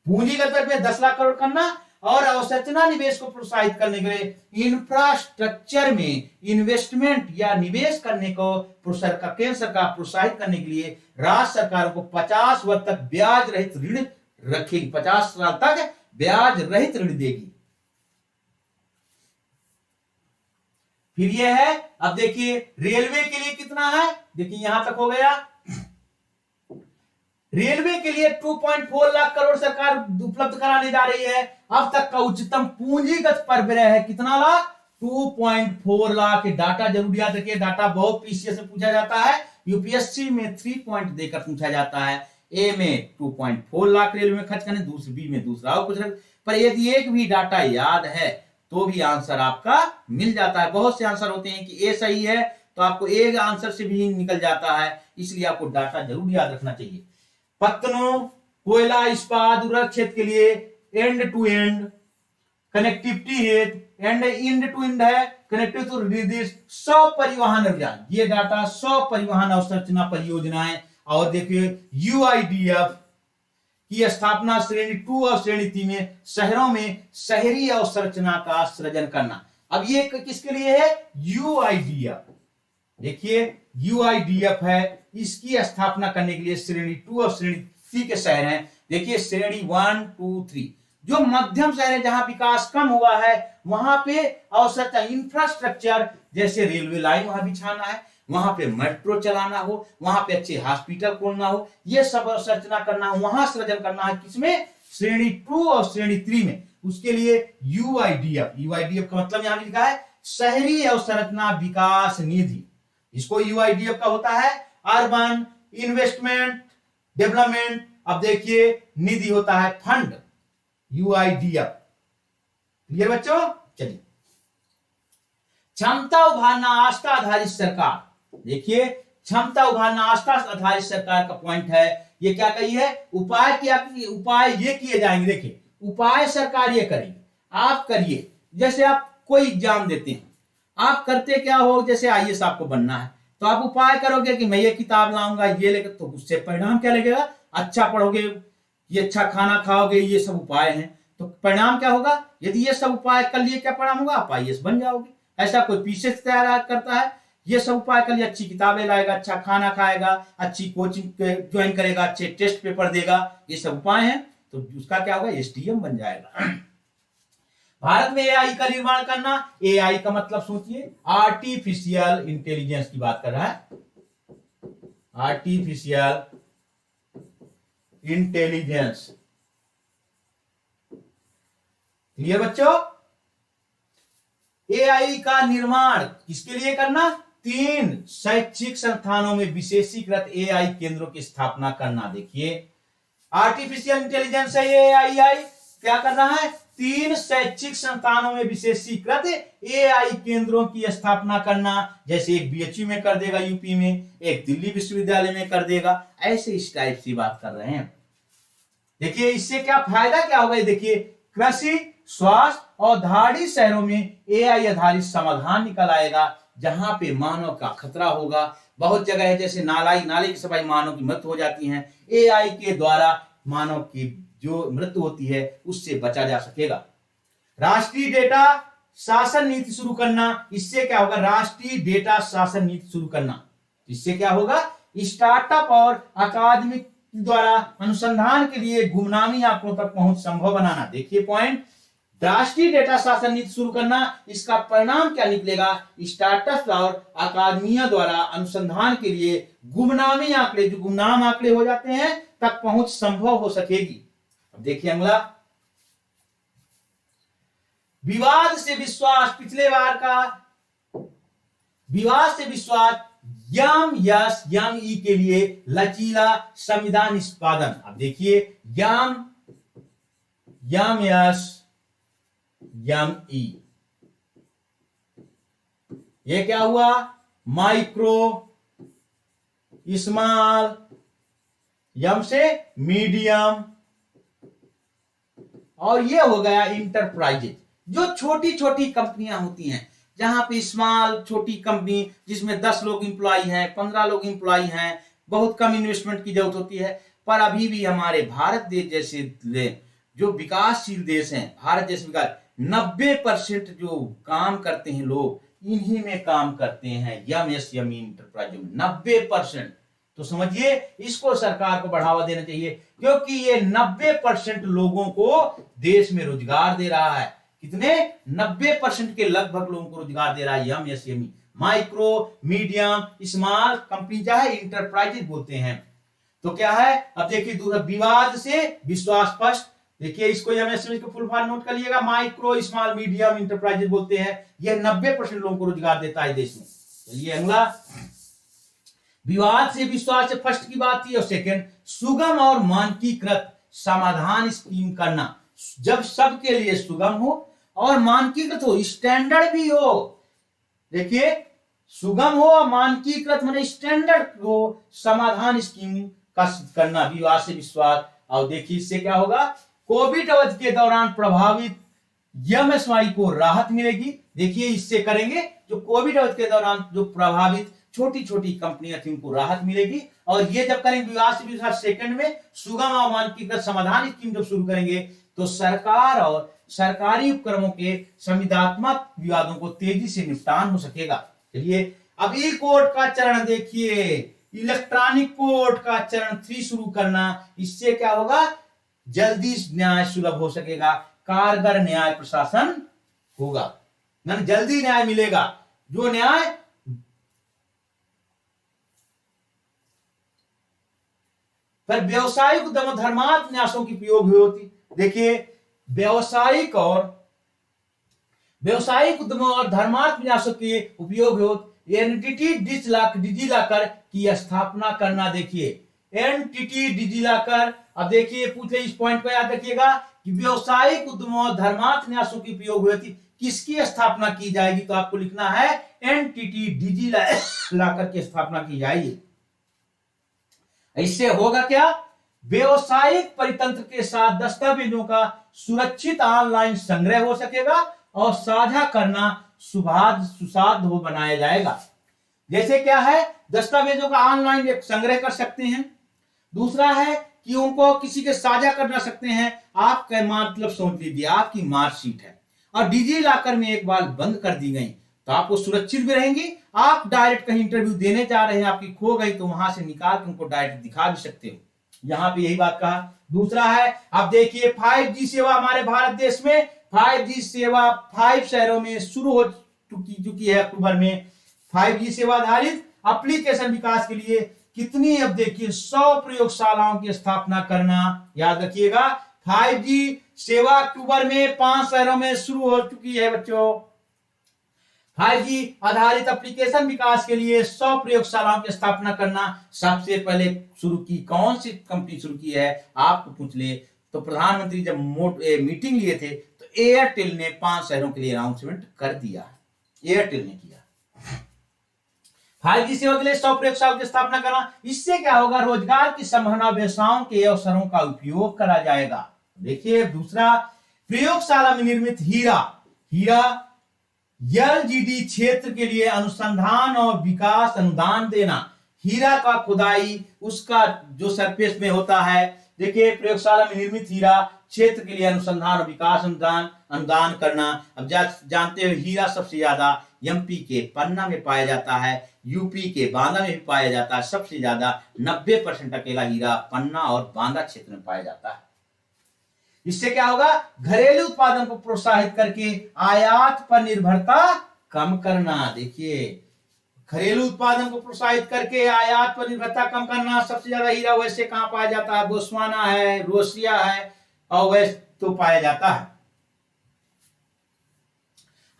पूंजीगत व्यय में 10 लाख करोड़ करना और अवसंरचना निवेश को प्रोत्साहित करने के लिए इंफ्रास्ट्रक्चर में इन्वेस्टमेंट या निवेश करने को केंद्र सरकार प्रोत्साहित करने के लिए राज्य सरकारों को 50 वर्ष तक ब्याज रहित ऋण रखेगी, 50 साल तक ब्याज रहित ऋण देगी। फिर यह है, अब देखिए रेलवे के लिए कितना है, देखिए यहां तक हो गया। रेलवे के लिए 2.4 लाख करोड़ सरकार उपलब्ध कराने जा रही है। अब तक का उच्चतम पूंजीगत परिव्यय है कितना लाख, 2.4 लाख। डाटा जरूर याद रखिए, डाटा बहुत पीसीएस से पूछा जाता है, यूपीएससी में 3 पॉइंट देकर पूछा जाता है। ए में 2.4 लाख रेलवे में खर्च करने, दूसरे बी में दूसरा और कुछ, पर यदि एक भी डाटा याद है तो भी आंसर आपका मिल जाता है। बहुत से आंसर होते हैं कि ए सही है तो आपको एक आंसर से भी निकल जाता है, इसलिए आपको डाटा जरूर याद रखना चाहिए। पत्तनों, कोयला, इस्पात, उर्वरक क्षेत्र के लिए एंड टू एंड कनेक्टिविटी है, एंड टू एंड है कनेक्टिव टू रिलीज 100 परिवहन अभियान, ये डाटा 100 परिवहन अवसंरचना परियोजनाएं। और देखिए यूआईडीएफ की स्थापना श्रेणी 2 और श्रेणी 3 में शहरों में शहरी अवसंरचना का सृजन करना। अब ये किसके लिए है, यूआईडीएफ। देखिए यूआईडीएफ है, इसकी स्थापना करने के लिए श्रेणी 2 और श्रेणी 3 के शहर हैं। देखिए श्रेणी 1, 2, 3 जो मध्यम शहर है, जहां विकास कम हुआ है, वहां पे अवसंरचना इंफ्रास्ट्रक्चर जैसे रेलवे लाइन वहां बिछाना है, वहां पे मेट्रो चलाना हो, वहां पे अच्छे हॉस्पिटल खोलना हो, ये सब अवसंरचना करना हो, वहां सृजन करना है। किसमें, श्रेणी 2 और श्रेणी 3 में। उसके लिए यूआईडीएफ, यूआईडीएफ का मतलब यहां लिखा है शहरी अवसंरचना विकास निधि। इसको यूआईडीएफ का होता है अर्बन इन्वेस्टमेंट डेवलपमेंट। अब देखिए निधि होता है फंड, यूआईडीएफ। क्लियर बच्चों, चलिए क्षमता उभारना आस्था आधारित सरकार। देखिए क्षमता उभारना आस्था आधारित सरकार का पॉइंट है। ये क्या कही है, उपाय क्या, उपाय ये किए जाएंगे। देखिए उपाय सरकार ये करेगी, आप करिए। जैसे आप कोई एग्जाम देते हैं, आप करते क्या हो, जैसे आईएएस आपको बनना है, तो आप उपाय करोगे कि मैं ये किताब लाऊंगा, ये लेकर, तो उससे परिणाम क्या लगेगा? अच्छा पढ़ोगे, ये अच्छा खाना खाओगे, ये सब उपाय हैं। तो परिणाम क्या होगा? यदि ये सब उपाय कर लिए, क्या परिणाम होगा? आप आईएएस बन जाओगे। ऐसा कोई पीछे से तैयार करता है, ये सब उपाय कर लिए, अच्छी किताबें लाएगा, अच्छा खाना खाएगा, अच्छी कोचिंग ज्वाइन करेगा, अच्छे टेस्ट पेपर देगा, ये सब उपाय हैं, तो उसका क्या होगा? एसडीएम बन जाएगा। भारत में एआई का निर्माण करना, एआई का मतलब सोचिए, आर्टिफिशियल इंटेलिजेंस की बात कर रहा है, आर्टिफिशियल इंटेलिजेंस। क्लियर बच्चों? एआई का निर्माण किसके लिए करना? 3 शैक्षिक संस्थानों में विशेषीकृत एआई केंद्रों की स्थापना करना। देखिए, आर्टिफिशियल इंटेलिजेंस है ये एआई, क्या कर रहा है? 3 शैक्षिक संस्थानों में विशेषीकृत एआई केंद्रों की स्थापना करना। जैसे एक बीएचयू में कर देगा यूपी में, एक दिल्ली विश्वविद्यालय में कर देगा, ऐसे इस टाइप से बात कर रहे हैं। देखिए, इससे क्या फायदा क्या होगा? देखिए, कृषि, स्वास्थ्य और धाड़ी शहरों में एआई आधारित समाधान निकल आएगा, जहां पे मानव का खतरा होगा। बहुत जगह है, जैसे नाले की सफाई, मानव की मृत्यु हो जाती है, एआई के द्वारा मानव की जो मृत्यु होती है उससे बचा जा सकेगा। राष्ट्रीय डेटा शासन नीति शुरू करना, इससे क्या होगा? राष्ट्रीय डेटा शासन नीति शुरू करना, इससे क्या होगा? स्टार्टअप और अकादमिक द्वारा अनुसंधान के लिए गुमनामी आंकड़ों तक पहुंच संभव बनाना। देखिए पॉइंट, राष्ट्रीय डेटा शासन नीति शुरू करना, इसका परिणाम क्या निकलेगा? स्टार्टअप और अकादमिया द्वारा अनुसंधान के लिए गुमनामी आंकड़े, जो गुमनाम आंकड़े हो जाते हैं, तक पहुंच संभव हो सकेगी। अब देखिए अगला, विवाद से विश्वास। पिछले बार का विवाद से विश्वास, यम यस यम ई के लिए लचीला संविधान निष्पादन। अब देखिए, यम यस यम ई, ये क्या हुआ? माइक्रो, स्मॉल, यम से मीडियम, और ये हो गया इंटरप्राइजेज, जो छोटी छोटी कंपनियां होती हैं, जहां पे स्मॉल छोटी कंपनी जिसमें 10 लोग इंप्लॉय हैं, 15 लोग इंप्लॉय हैं, बहुत कम इन्वेस्टमेंट की जरूरत होती है। पर अभी भी हमारे भारत देश जैसे जो विकासशील देश हैं, भारत जैसे विकास, 90% जो काम करते हैं लोग, इन्हीं में काम करते हैं, एमएसएमई इंटरप्राइज में 90%। तो समझिए, इसको सरकार को बढ़ावा देना चाहिए, क्योंकि ये 90% लोगों को देश में रोजगार दे रहा है। कितने? 90% के लगभग लोगों को रोजगार दे रहा है MSME, micro, medium, small company, चाहे इंटरप्राइजेज बोलते हैं। तो क्या है? अब देखिए, विवाद से विश्वास स्पष्ट। देखिए, इसको एमएसएमई का फुल फॉर्म नोट कर लीजिएगा, माइक्रो, स्मॉल, मीडियम इंटरप्राइजेज बोलते हैं। यह 90% लोगों को रोजगार देता है देश में। चलिए अगला, विवाद से विश्वास से फर्स्ट की बात थी, और सेकंड, सुगम और मानकीकृत समाधान स्कीम करना। जब सबके लिए सुगम हो और मानकीकृत हो, स्टैंडर्ड भी हो। देखिए, सुगम हो और मानकीकृत माने स्टैंडर्ड हो, समाधान स्कीम का करना, विवाद से विश्वास। और देखिए, इससे क्या होगा? कोविड अवधि के दौरान प्रभावित एमएसएमई को राहत मिलेगी। देखिए, इससे करेंगे, जो कोविड अवधि के दौरान जो प्रभावित छोटी छोटी कंपनियां थी, उनको राहत मिलेगी। और ये जब करेंगे विवाद से विश्वास सेकंड में, सुगम और मानकीकृत समाधान स्कीम जब शुरू करेंगे, तो सरकार और सरकारी उपक्रमों के संविदात्मक विवादों को तेजी से निपटान हो सकेगा। चलिए, अब ई कोर्ट का चरण देखिए, इलेक्ट्रॉनिक कोर्ट का चरण 3 शुरू करना। इससे क्या होगा? जल्दी न्याय सुलभ हो सकेगा, कारगर न्याय प्रशासन होगा, जल्दी न्याय मिलेगा। जो न्याय पर व्यवसायिक उद्यम और धर्मार्थ न्यासों की प्रयोग हुई होती। देखिए, व्यवसायिक उद्यमों और धर्मार्थ न्यासों के उपयोग होते। एनटीटी डिजिलॉकर की स्थापना करना। देखिए, एनटीटी डिजिलॉकर। अब देखिए, पूछे इस पॉइंट को याद रखिएगा कि व्यवसायिक उद्यमों और धर्मार्थ न्यासों की प्रयोग हुई थी, किसकी स्थापना की जाएगी? तो आपको लिखना है एनटीटी डिजिलॉकर की स्थापना की जाएगी। इससे होगा क्या? व्यवसायिक परितंत्र के साथ दस्तावेजों का सुरक्षित ऑनलाइन संग्रह हो सकेगा और साझा करना सुसाध्य बनाया जाएगा। जैसे क्या है, दस्तावेजों का ऑनलाइन एक संग्रह कर सकते हैं। दूसरा है कि उनको किसी के साझा कर सकते हैं। आपका मतलब समझ लीजिए आपकी मार्कशीट है और डिजी लॉकर में एक बार बंद कर दी गई तो आपको सुरक्षित भी रहेंगी। आप डायरेक्ट कहीं इंटरव्यू देने जा रहे हैं, आपकी खो गई तो वहां से निकाल के उनको डायरेक्ट दिखा भी सकते हो। यहां पे यही बात कहा। दूसरा है, आप देखिए 5G सेवा हमारे भारत देश में 5G सेवा 5 शहरों में शुरू हो चुकी है। अक्टूबर में 5G सेवा आधारित एप्लीकेशन विकास के लिए कितनी, अब देखिए 100 प्रयोगशालाओं की स्थापना करना। याद रखिएगा 5G सेवा अक्टूबर में 5 शहरों में शुरू हो चुकी है बच्चों। 5G आधारित एप्लीकेशन विकास के लिए 100 प्रयोगशालाओं की स्थापना करना। सबसे पहले शुरू की कौन सी कंपनी शुरू की है आपको पूछ ले तो प्रधानमंत्री जब मीटिंग लिए थे तो एयरटेल ने 5 शहरों के लिए अनाउंसमेंट कर दिया। एयरटेल ने किया 5G सेवा के लिए 100 प्रयोगशालाओं की स्थापना करना। इससे क्या होगा, रोजगार की संभावना व्यवसायों के अवसरों का उपयोग करा जाएगा। देखिए दूसरा, प्रयोगशाला में निर्मित हीरा एलजीडी क्षेत्र के लिए अनुसंधान और विकास अनुदान देना। हीरा का खुदाई उसका जो सरफेस में होता है, देखिए प्रयोगशाला में निर्मित हीरा क्षेत्र के लिए अनुसंधान और विकास अनुदान करना। अब जानते हो हीरा सबसे ज्यादा एमपी के पन्ना में पाया जाता है, यूपी के बांदा में भी पाया जाता है। सबसे ज्यादा 90% अकेला हीरा पन्ना और बांदा क्षेत्र में पाया जाता है। इससे क्या होगा, घरेलू उत्पादन को प्रोत्साहित करके आयात पर निर्भरता कम करना। देखिए घरेलू उत्पादन को प्रोत्साहित करके आयात पर निर्भरता कम करना। सबसे ज्यादा हीरा वैसे कहां पाया जाता है, बोस्वाना है, रोसिया है और वैसे तो पाया जाता है।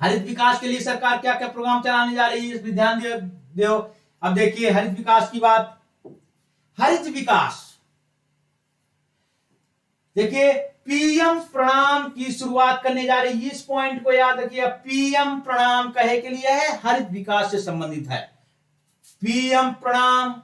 हरित विकास के लिए सरकार क्या क्या प्रोग्राम चलाने जा रही है, इस पर ध्यान दो। अब देखिए हरित विकास की बात, हरित विकास देखिए पीएम प्रणाम की शुरुआत करने जा रही है। इस पॉइंट को याद रखिए, पीएम प्रणाम कहे के लिए है, हरित विकास से संबंधित है। पीएम प्रणाम,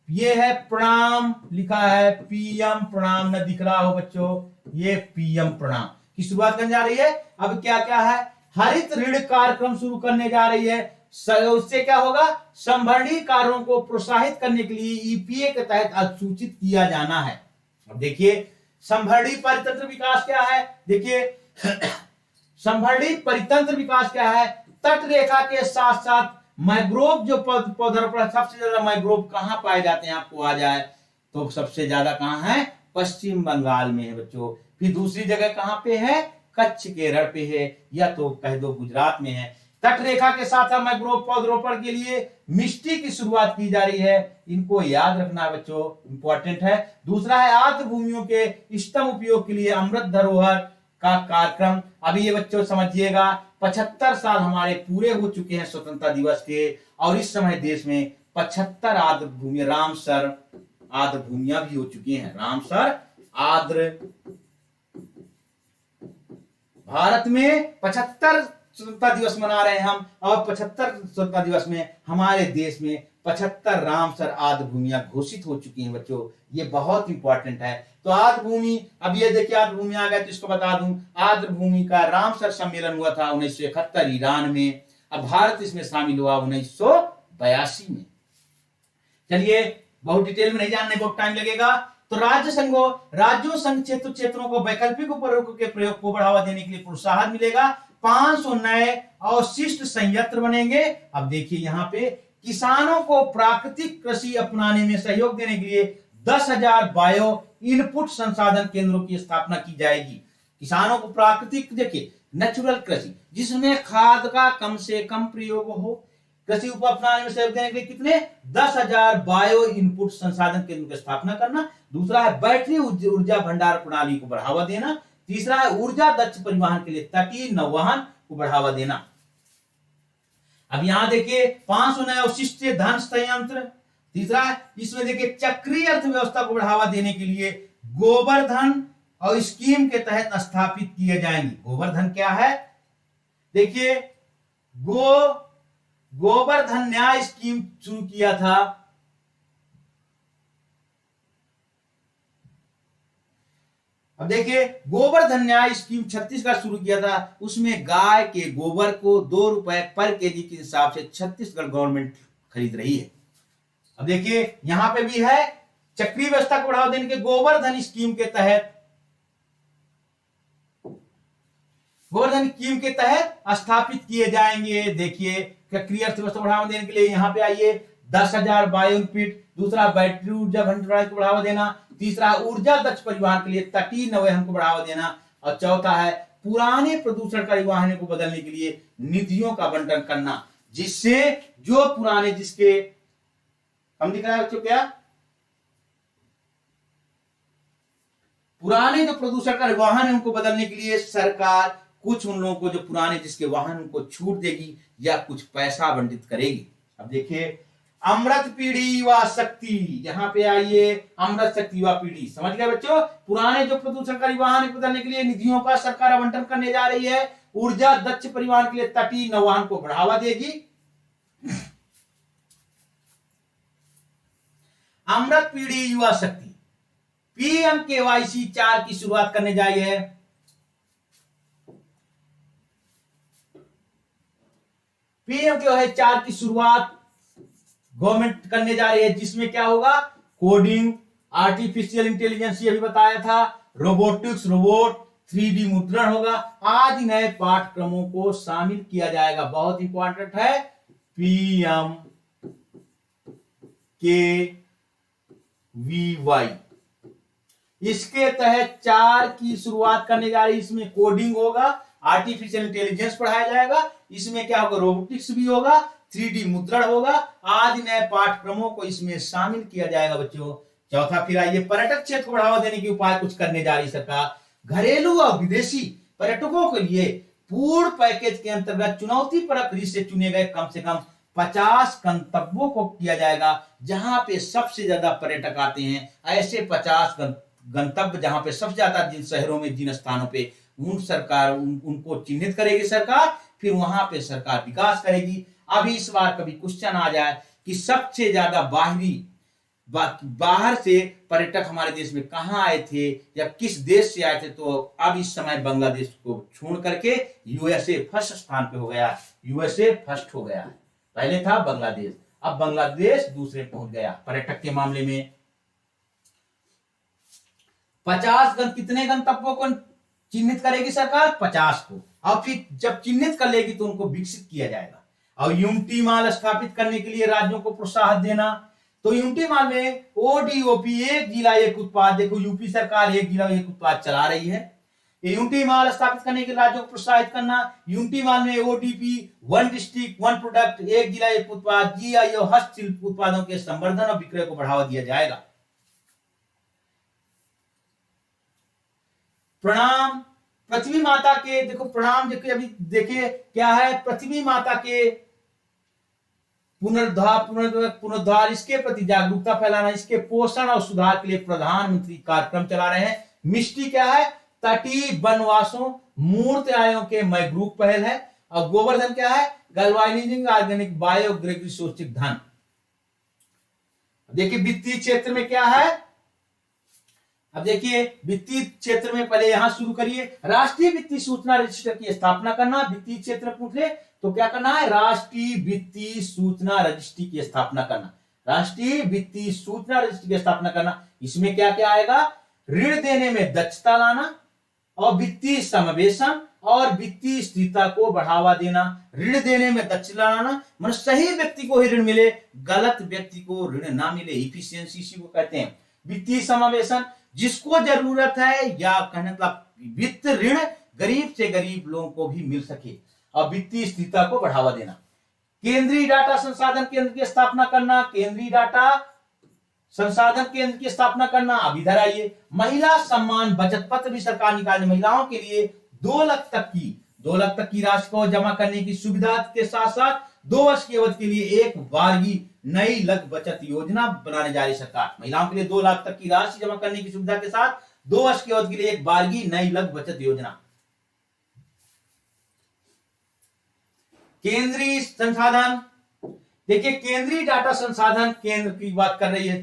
ये है प्रणाम लिखा है, पीएम प्रणाम न दिख रहा हो बच्चों, ये पीएम प्रणाम की शुरुआत करने जा रही है। अब क्या क्या है, हरित ऋण कार्यक्रम शुरू करने जा रही है। उससे क्या होगा, संभरणीय कार्यों को प्रोत्साहित करने के लिए ईपीए के तहत अधिसूचित किया जाना है। अब देखिए संभरणीय परितंत्र विकास क्या है, देखिए संभरणीय परितंत्र विकास क्या है, तट रेखा के साथ साथ मैग्रोव जो पौधारोपण, सबसे ज्यादा मैग्रोव कहां पाए जाते हैं आपको आ जाए तो सबसे ज्यादा कहां है, पश्चिम बंगाल में है बच्चों। फिर दूसरी जगह कहां पे है, कच्छ केरल पे है, या तो कह दो गुजरात में है। तट रेखा के साथ मैग्रोव पौधरोपण के लिए मिट्टी की शुरुआत की जा रही है। इनको याद रखना बच्चों, इंपॉर्टेंट है। दूसरा है आर्द्र भूमियों के इष्टतम उपयोग के लिए अमृत धरोहर का कार्यक्रम। अभी ये बच्चों समझिएगा 75 साल हमारे पूरे हो चुके हैं स्वतंत्रता दिवस के, और इस समय देश में 75 आर्द्र भूमि रामसर आर्द्र भूमियां भी हो चुकी हैं। रामसर आर्द्र, भारत में 75 स्वतंत्रता दिवस मना रहे हैं हम, और 75 स्वतंत्रता दिवस में हमारे देश में 75 रामसर आर्द्र भूमियां घोषित हो चुकी हैं बच्चों। ये बहुत इंपॉर्टेंट है। तो आर्द्र भूमि, अब ये देखिए आर्द्र भूमि आ गए तो इसको बता दूं, आर्द्र भूमि का रामसर सम्मेलन हुआ था 1971 ईरान में। अब भारत इसमें शामिल हुआ 1982 में। चलिए बहुत डिटेल में नहीं जानने को टाइम लगेगा। तो राज्यों संघ क्षेत्रों को वैकल्पिक उर्वरकों के प्रयोग को बढ़ावा देने के लिए प्रोत्साहन मिलेगा। 500 नए अवशिष्ट संयंत्र बनेंगे। अब देखिए यहाँ पे किसानों को प्राकृतिक कृषि अपनाने में सहयोग देने के लिए 10,000 बायो इनपुट संसाधन केंद्रों की स्थापना की जाएगी। किसानों को प्राकृतिक, देखिए नेचुरल कृषि जिसमें खाद का कम से कम प्रयोग हो, कृषि उप अपनाने में सहयोग देने के लिए कितने, 10,000 बायो इनपुट संसाधन केंद्रों की स्थापना करना। दूसरा है बैटरी ऊर्जा भंडार प्रणाली को बढ़ावा देना। तीसरा है ऊर्जा दक्ष परिवहन के लिए तटीय नौवहन को बढ़ावा देना। अब यहां देखिए 500 नए अवशिष्ट धन संयंत्र। तीसरा है इसमें देखिए चक्रीय अर्थव्यवस्था को बढ़ावा देने के लिए गोवर्धन और स्कीम के तहत स्थापित किए जाएंगे। गोवर्धन क्या है, देखिए गोवर्धन न्याय स्कीम शुरू किया था। अब देखिए गोवर्धन न्याय स्कीम छत्तीसगढ़ शुरू किया था, उसमें गाय के गोबर को 2 रुपए पर केजी के हिसाब से छत्तीसगढ़ गवर्नमेंट खरीद रही है। अब देखिए यहां पे भी है चक्रीय व्यवस्था को बढ़ावा देने के गोवर्धन स्कीम के तहत, गोवर्धन स्कीम के तहत स्थापित किए जाएंगे। देखिए चक्रीय अर्थव्यवस्था बढ़ावा देने के लिए यहाँ पे आइए 10,000 बायोनफिट, दूसरा बैटरी ऊर्जा भंडारण को बढ़ावा देना, तीसरा ऊर्जा दक्ष परिवहन के लिए तटीय नौवहन को बढ़ावा देना, और चौथा है पुराने प्रदूषणकारी वाहनों को बदलने के लिए निधियों का आवंटन करना, जिससे जो पुराने जिसके हम दिख रहा है बच्चों क्या, पुराने जो प्रदूषणकारी वाहन है उनको बदलने के लिए सरकार कुछ उन लोगों को जो पुराने जिसके वाहन उनको छूट देगी या कुछ पैसा आवंटित करेगी। अब देखिए अमृत पीढ़ी युवा शक्ति, यहां पे आइए अमृत शक्ति युवा पीढ़ी, समझ गए बच्चों, पुराने जो प्रदूषणकारी वाहन को बदलने के लिए निधियों का सरकार आवंटन करने जा रही है, ऊर्जा दक्ष परिवहन के लिए तटीय नौवहन को बढ़ावा देगी। अमृत पीढ़ी युवा शक्ति PMKYC 4 की शुरुआत करने जा रही है। PMKYC 4 की शुरुआत गवर्नमेंट करने जा रही है, जिसमें क्या होगा, कोडिंग, आर्टिफिशियल इंटेलिजेंस ये भी बताया था, रोबोटिक्स, रोबोट, 3D मुद्रण होगा, आदि नए पाठ्यक्रमों को शामिल किया जाएगा। बहुत इंपॉर्टेंट है PMKVY, इसके तहत 4 की शुरुआत करने जा रही है। इसमें कोडिंग होगा, आर्टिफिशियल इंटेलिजेंस पढ़ाया जाएगा, इसमें क्या होगा, रोबोटिक्स भी होगा, 3D मुद्रण होगा, आदि नए पाठ्यक्रमों को इसमें शामिल किया जाएगा बच्चों। चौथा फिर आइए पर्यटक क्षेत्र को बढ़ावा देने के उपाय कुछ करने जा रही सरकार। घरेलू और विदेशी पर्यटकों के लिए पूर्ण पैकेज के अंतर्गत चुनौती परक रीत से चुने गए कम से कम 50 गंतव्यों को किया जाएगा, जहां पे सबसे ज्यादा पर्यटक आते हैं। ऐसे 50 गंतव्य जहां पे सबसे ज्यादा जिन शहरों में जिन स्थानों पे उनको चिन्हित करेगी सरकार, फिर वहां पे सरकार विकास करेगी। अभी इस बार कभी क्वेश्चन आ जाए कि सबसे ज्यादा बाहर से पर्यटक हमारे देश में कहां आए थे या किस देश से आए थे, तो अब इस समय बांग्लादेश को छोड़ करके यूएसए फर्स्ट स्थान पे हो गया, यूएसए फर्स्ट हो गया। पहले था बांग्लादेश, अब बांग्लादेश दूसरे पहुंच गया पर्यटक के मामले में। 50 कितने गंतव्यों को चिन्हित करेगी सरकार, 50 को, और फिर जब चिन्हित कर लेगी तो उनको विकसित किया जाएगा। और यूनिटी माल स्थापित करने के लिए राज्यों को प्रोत्साहन देना, तो यूनिटी माल में ओडीओपी, एक जिला एक उत्पाद, देखो यूपी सरकार एक जिला एक उत्पाद चला रही है। यूनिटी माल स्थापित करने के राज्यों को प्रोत्साहित करना, यूनिटी माल में ओडीपी, 1 डिस्ट्रिक्ट 1 प्रोडक्ट, एक जिला एक उत्पाद, जीआई और हस्तशिल्प उत्पादों के संवर्धन और विक्रय को बढ़ावा दिया जाएगा। प्रणाम पृथ्वी माता के, देखो प्रणाम देखिए, अभी देखिए क्या है, पृथ्वी माता के पुनरुद्धार, इसके प्रति जागरूकता फैलाना, इसके पोषण और सुधार के लिए प्रधानमंत्री कार्यक्रम चला रहे हैं। मिष्टी क्या है, तटीय वनवासों मूर्त आयों के मैग्रूव पहल है। और गोवर्धन क्या है, गैल्वेनाइजिंग ऑर्गेनिक बायोग्रेविसोचिक धन। देखिए वित्तीय क्षेत्र में क्या है, अब देखिए वित्तीय क्षेत्र में पहले यहां शुरू करिए, राष्ट्रीय वित्तीय सूचना रजिस्टर की स्थापना करना। वित्तीय क्षेत्र में पूछ ले तो क्या करना है, राष्ट्रीय वित्तीय सूचना रजिस्ट्री की स्थापना करना, राष्ट्रीय वित्तीय सूचना रजिस्ट्री की स्थापना करना। इसमें क्या क्या आएगा, ऋण देने में दक्षता लाना और वित्तीय समावेशन और वित्तीय स्थिरता को बढ़ावा देना। ऋण देने में दक्षता लाना मतलब सही व्यक्ति को ही ऋण मिले, गलत व्यक्ति को ऋण ना मिले, इफिशियंसी इसी को कहते हैं। वित्तीय समावेशन, जिसको जरूरत है या कहने का वित्त ऋण गरीब से गरीब लोगों को भी मिल सके, और वित्तीय स्थिरता को बढ़ावा देना। केंद्रीय डाटा संसाधन केंद्र की स्थापना करना, केंद्रीय डाटा संसाधन केंद्र की स्थापना करना। अब इधर आइए, महिला सम्मान बचत पत्र भी सरकार निकाले, महिलाओं के लिए 2 लाख तक की राशि को जमा करने की सुविधा के साथ साथ 2 वर्ष की अवधि के लिए एक बारगी नई लघु बचत योजना बनाने जा रही सरकार। महिलाओं के लिए 2 लाख तक की राशि जमा करने की सुविधा के साथ 2 वर्ष की अवधि के लिए एक बारगी नई लघु बचत योजना। केंद्रीय संसाधन, देखिए केंद्रीय डाटा संसाधन केंद्र की बात कर रही है।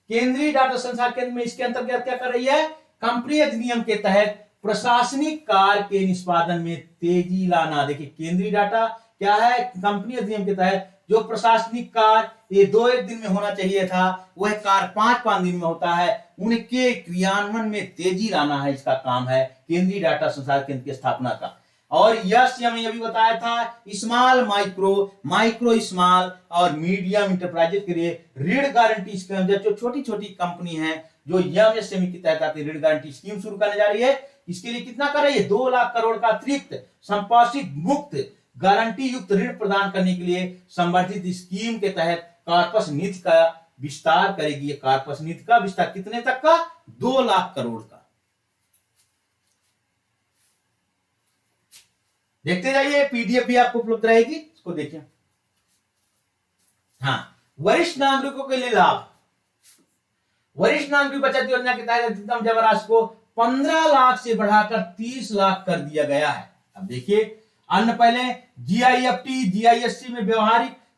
केंद्रीय डाटा संसाधन केंद्र में इसके अंतर्गत क्या कर रही है, कंपनी अधिनियम के तहत प्रशासनिक कार्य के निष्पादन में तेजी लाना। देखिए केंद्रीय डाटा क्या है, कंपनी अधिनियम के तहत जो प्रशासनिक कार्य ये 2-1 दिन में होना चाहिए था, वह कार्य 5-5 दिन में होता है। उनके क्रियान्वयन में तेजी लाना है, इसका काम है केंद्रीय डाटा संसाधन केंद्र की स्थापना का। और यस हमने अभी बताया था, स्मॉल माइक्रो स्मॉल और मीडियम इंटरप्राइजेज के लिए ऋण गारंटी स्कीम, जो छोटी छोटी कंपनी है जो एमएसएमई के तहत आती ऋण गारंटी स्कीम शुरू करने जा रही है, इसके लिए कितना कर रही है, 2 लाख करोड़ का अतिरिक्त संपार्श्विक मुक्त गारंटी युक्त ऋण प्रदान करने के लिए संवर्धित स्कीम के तहत कॉर्पस नीति का विस्तार करेगी। कॉर्पस नीति का विस्तार कितने तक का, 2 लाख करोड़ का। देखते जाइए, पीडीएफ भी आपको उपलब्ध रहेगी, इसको देखिए। हाँ, वरिष्ठ नागरिकों के लिए लाभ। वरिष्ठ नागरिक बचत योजना के तहत अधिकतम जमा राशि को 15 लाख से बढ़ाकर 30 लाख कर दिया गया है। अब देखिए, अन्य पहले जीआईएफटी जीआईएससी में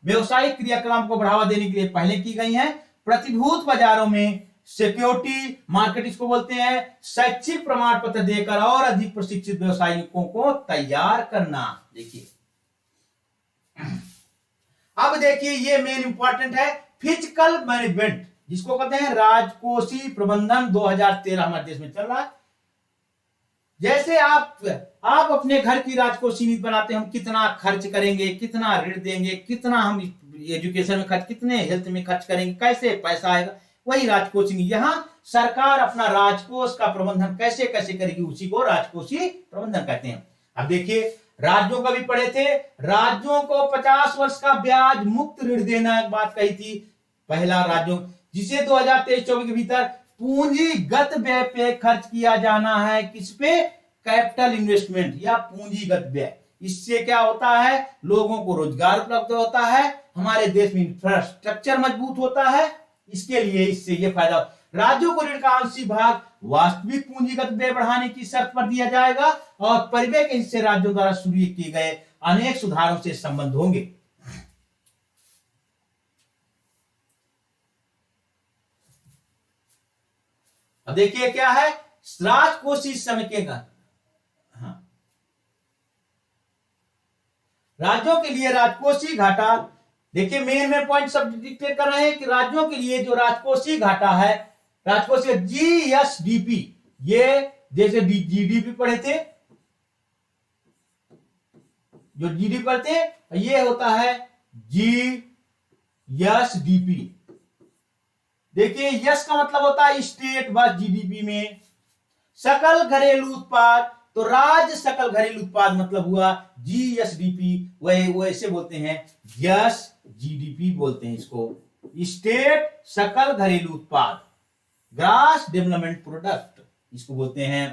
व्यवसायिक क्रियाकलाप को बढ़ावा देने के लिए पहले की गई है। प्रतिभूत बाजारों में सिक्योरिटी मार्केट इसको बोलते हैं, शैक्षिक प्रमाण पत्र देकर और अधिक प्रशिक्षित व्यवसायिकों को तैयार करना। देखिए, अब देखिए ये मेन इंपॉर्टेंट है, फिजिकल मैनेजमेंट जिसको कहते हैं राजकोषीय प्रबंधन 2013 हमारे देश में चल रहा है। जैसे आप अपने घर की राजकोषीय नीति बनाते हैं, हम कितना खर्च करेंगे, कितना ऋण देंगे, कितना हम एजुकेशन में खर्च, कितने हेल्थ में खर्च करेंगे, कैसे पैसा आएगा, वही राजकोषीय नीति। यहां सरकार अपना राजकोष का प्रबंधन कैसे कैसे करेगी, उसी को राजकोषीय प्रबंधन कहते हैं। अब देखिए, राज्यों का भी पढ़े थे, राज्यों को 50 वर्ष का ब्याज मुक्त ऋण देना बात कही थी। पहला राज्यों जिसे 2023-24 के भीतर पूंजीगत व्यय पे खर्च किया जाना है, किस पे, कैपिटल इन्वेस्टमेंट या पूंजीगत व्यय। इससे क्या होता है, लोगों को रोजगार उपलब्ध होता है, हमारे देश में इंफ्रास्ट्रक्चर मजबूत होता है, इसके लिए इससे ये फायदा। राज्यों को ऋण का आंशिक भाग वास्तविक पूंजीगत व्यय बढ़ाने की शर्त पर दिया जाएगा और परिव्यय के हिस्से राज्यों द्वारा शुरू किए गए अनेक सुधारों से संबंध होंगे। अब देखिए क्या है, राजकोषीय समेकेगा। हाँ, राज्यों के लिए राजकोषीय घाटा। देखिए मेन पॉइंट सब डिक्लेयर कर रहे हैं कि राज्यों के लिए जो राजकोषीय घाटा है, राजकोषीय जीएसडीपी, ये जैसे जीडीपी पढ़े थे, जो जीडीपी पढ़ते ये होता है जीएसडीपी। देखिए यस का मतलब होता है स्टेट बस जीडीपी में। सकल घरेलू उत्पाद, तो राज्य सकल घरेलू उत्पाद मतलब हुआ जीएसडीपी, वैसे बोलते हैं यस जीडीपी बोलते हैं इसको। स्टेट सकल घरेलू उत्पाद, ग्रास डेवलपमेंट प्रोडक्ट इसको बोलते हैं,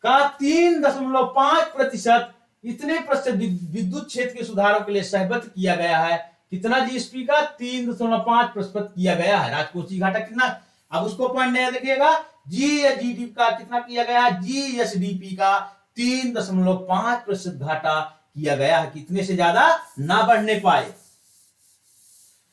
का 3.5% इतने प्रतिशत विद्युत क्षेत्र के सुधारों के लिए सहबद्ध किया गया है। कितना जीएसपी का, 3.5% किया गया है। राजकोषीय घाटा कितना, अब उसको पॉइंट नया देखिएगा, जीडीपी का कितना किया गया है, जीएसडीपी का 3.5% घाटा किया गया है, कितने से ज्यादा ना बढ़ने पाए।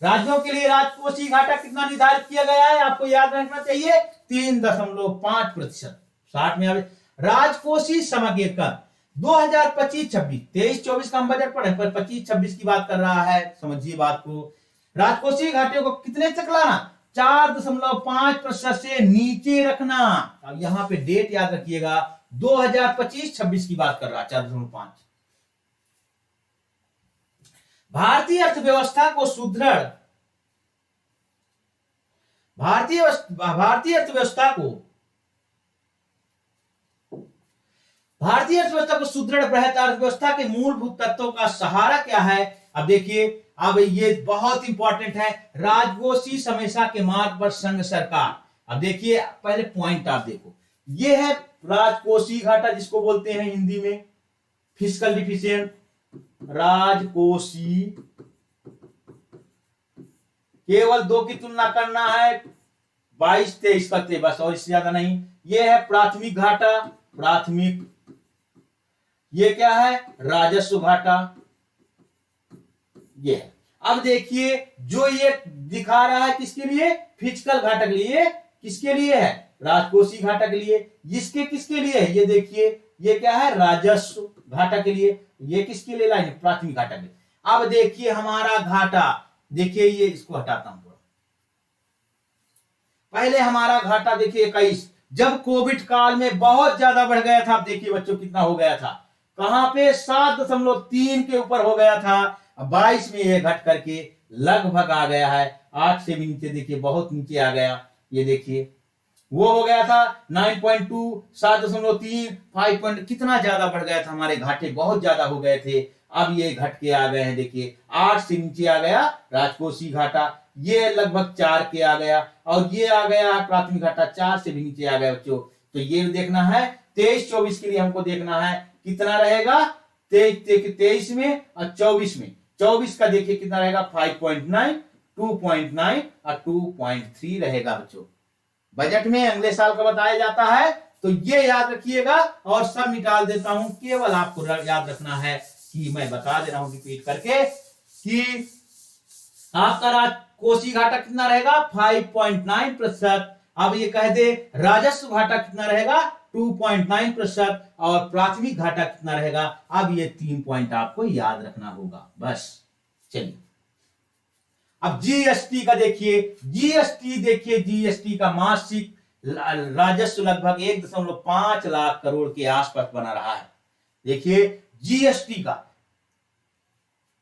राज्यों के लिए राजकोषीय घाटा कितना निर्धारित किया गया है, आपको याद रखना चाहिए 3.5%। 60 में आवे राजकोषीय समग्रीकरण 2025-26, 23-24 का हम बजट पढ़े, पर 25-26 की बात कर रहा है, समझिए बात को। राजकोषीय घाटे को कितने तक लाना, 4.5% से नीचे रखना। अब यहां पे डेट याद रखिएगा, 2025-26 की बात कर रहा है, 4.5। भारतीय अर्थव्यवस्था को सुदृढ़, भारतीय अर्थव्यवस्था को सुदृढ़ बृहत अर्थव्यवस्था के मूलभूत तत्वों का सहारा क्या है। अब देखिए, अब ये बहुत इंपॉर्टेंट है, राजकोषीय समेक्षा के मार्ग पर संघ सरकार। अब देखिए पहले पॉइंट आप देखो, ये है राजकोषीय घाटा जिसको बोलते हैं हिंदी में फिस्कल डिफिशिएंट। राजकोषीय केवल 2 की तुलना करना है, 22-23 करते बस, और इससे ज्यादा नहीं। ये है प्राथमिक घाटा, प्राथमिक। ये क्या है, राजस्व घाटा, ये है। अब देखिए जो ये दिखा रहा है किसके लिए, फिजिकल घाटा के लिए, किसके लिए है, राजकोषीय घाटा के लिए। इसके किसके लिए है, ये देखिए, ये क्या है, राजस्व घाटा के लिए। ये किसके लिए लाइन, प्राथमिक घाटा के लिए। अब देखिए हमारा घाटा, देखिए ये इसको हटाता हूं थोड़ा। पहले हमारा घाटा देखिए 21, जब कोविड काल में बहुत ज्यादा बढ़ गया था। अब देखिए बच्चों कितना हो गया था, कहां पे 7.3 के ऊपर हो गया था। 22 में ये घट करके लगभग आ गया है 8 से भी नीचे, देखिए बहुत नीचे आ गया। ये देखिए वो हो गया था 9.2, 7.3, 5 कितना ज्यादा बढ़ गया था, हमारे घाटे बहुत ज्यादा हो गए थे। अब ये घट के आ गए हैं, देखिए 8 से नीचे आ गया राजकोषीय घाटा, ये लगभग 4 के आ गया, और ये आ गया प्राथमिक घाटा 4 से भी नीचे आ गया बच्चों। तो ये देखना है 23-24 के लिए, हमको देखना है कितना रहेगा 23 में और 24 में। 24 का देखिए कितना रहेगा 5.9, 2.9 और 2.3 रहेगा बच्चों। बजट में अगले साल का बताया जाता है, तो ये याद रखिएगा। और सब निकाल देता हूं, केवल आपको याद रखना है कि मैं बता दे रहा हूं रिपीट करके कि आपका राजकोषीय घाटा कितना रहेगा 5.9%। अब ये कह दे राजस्व घाटा कितना रहेगा 2.9%, और प्राथमिक घाटा कितना रहेगा। अब ये 3 पॉइंट आपको याद रखना होगा बस। चलिए अब जीएसटी का देखिए, जीएसटी का मासिक राजस्व लगभग 1.5 लाख करोड़ के आसपास बना रहा है। देखिए जीएसटी का,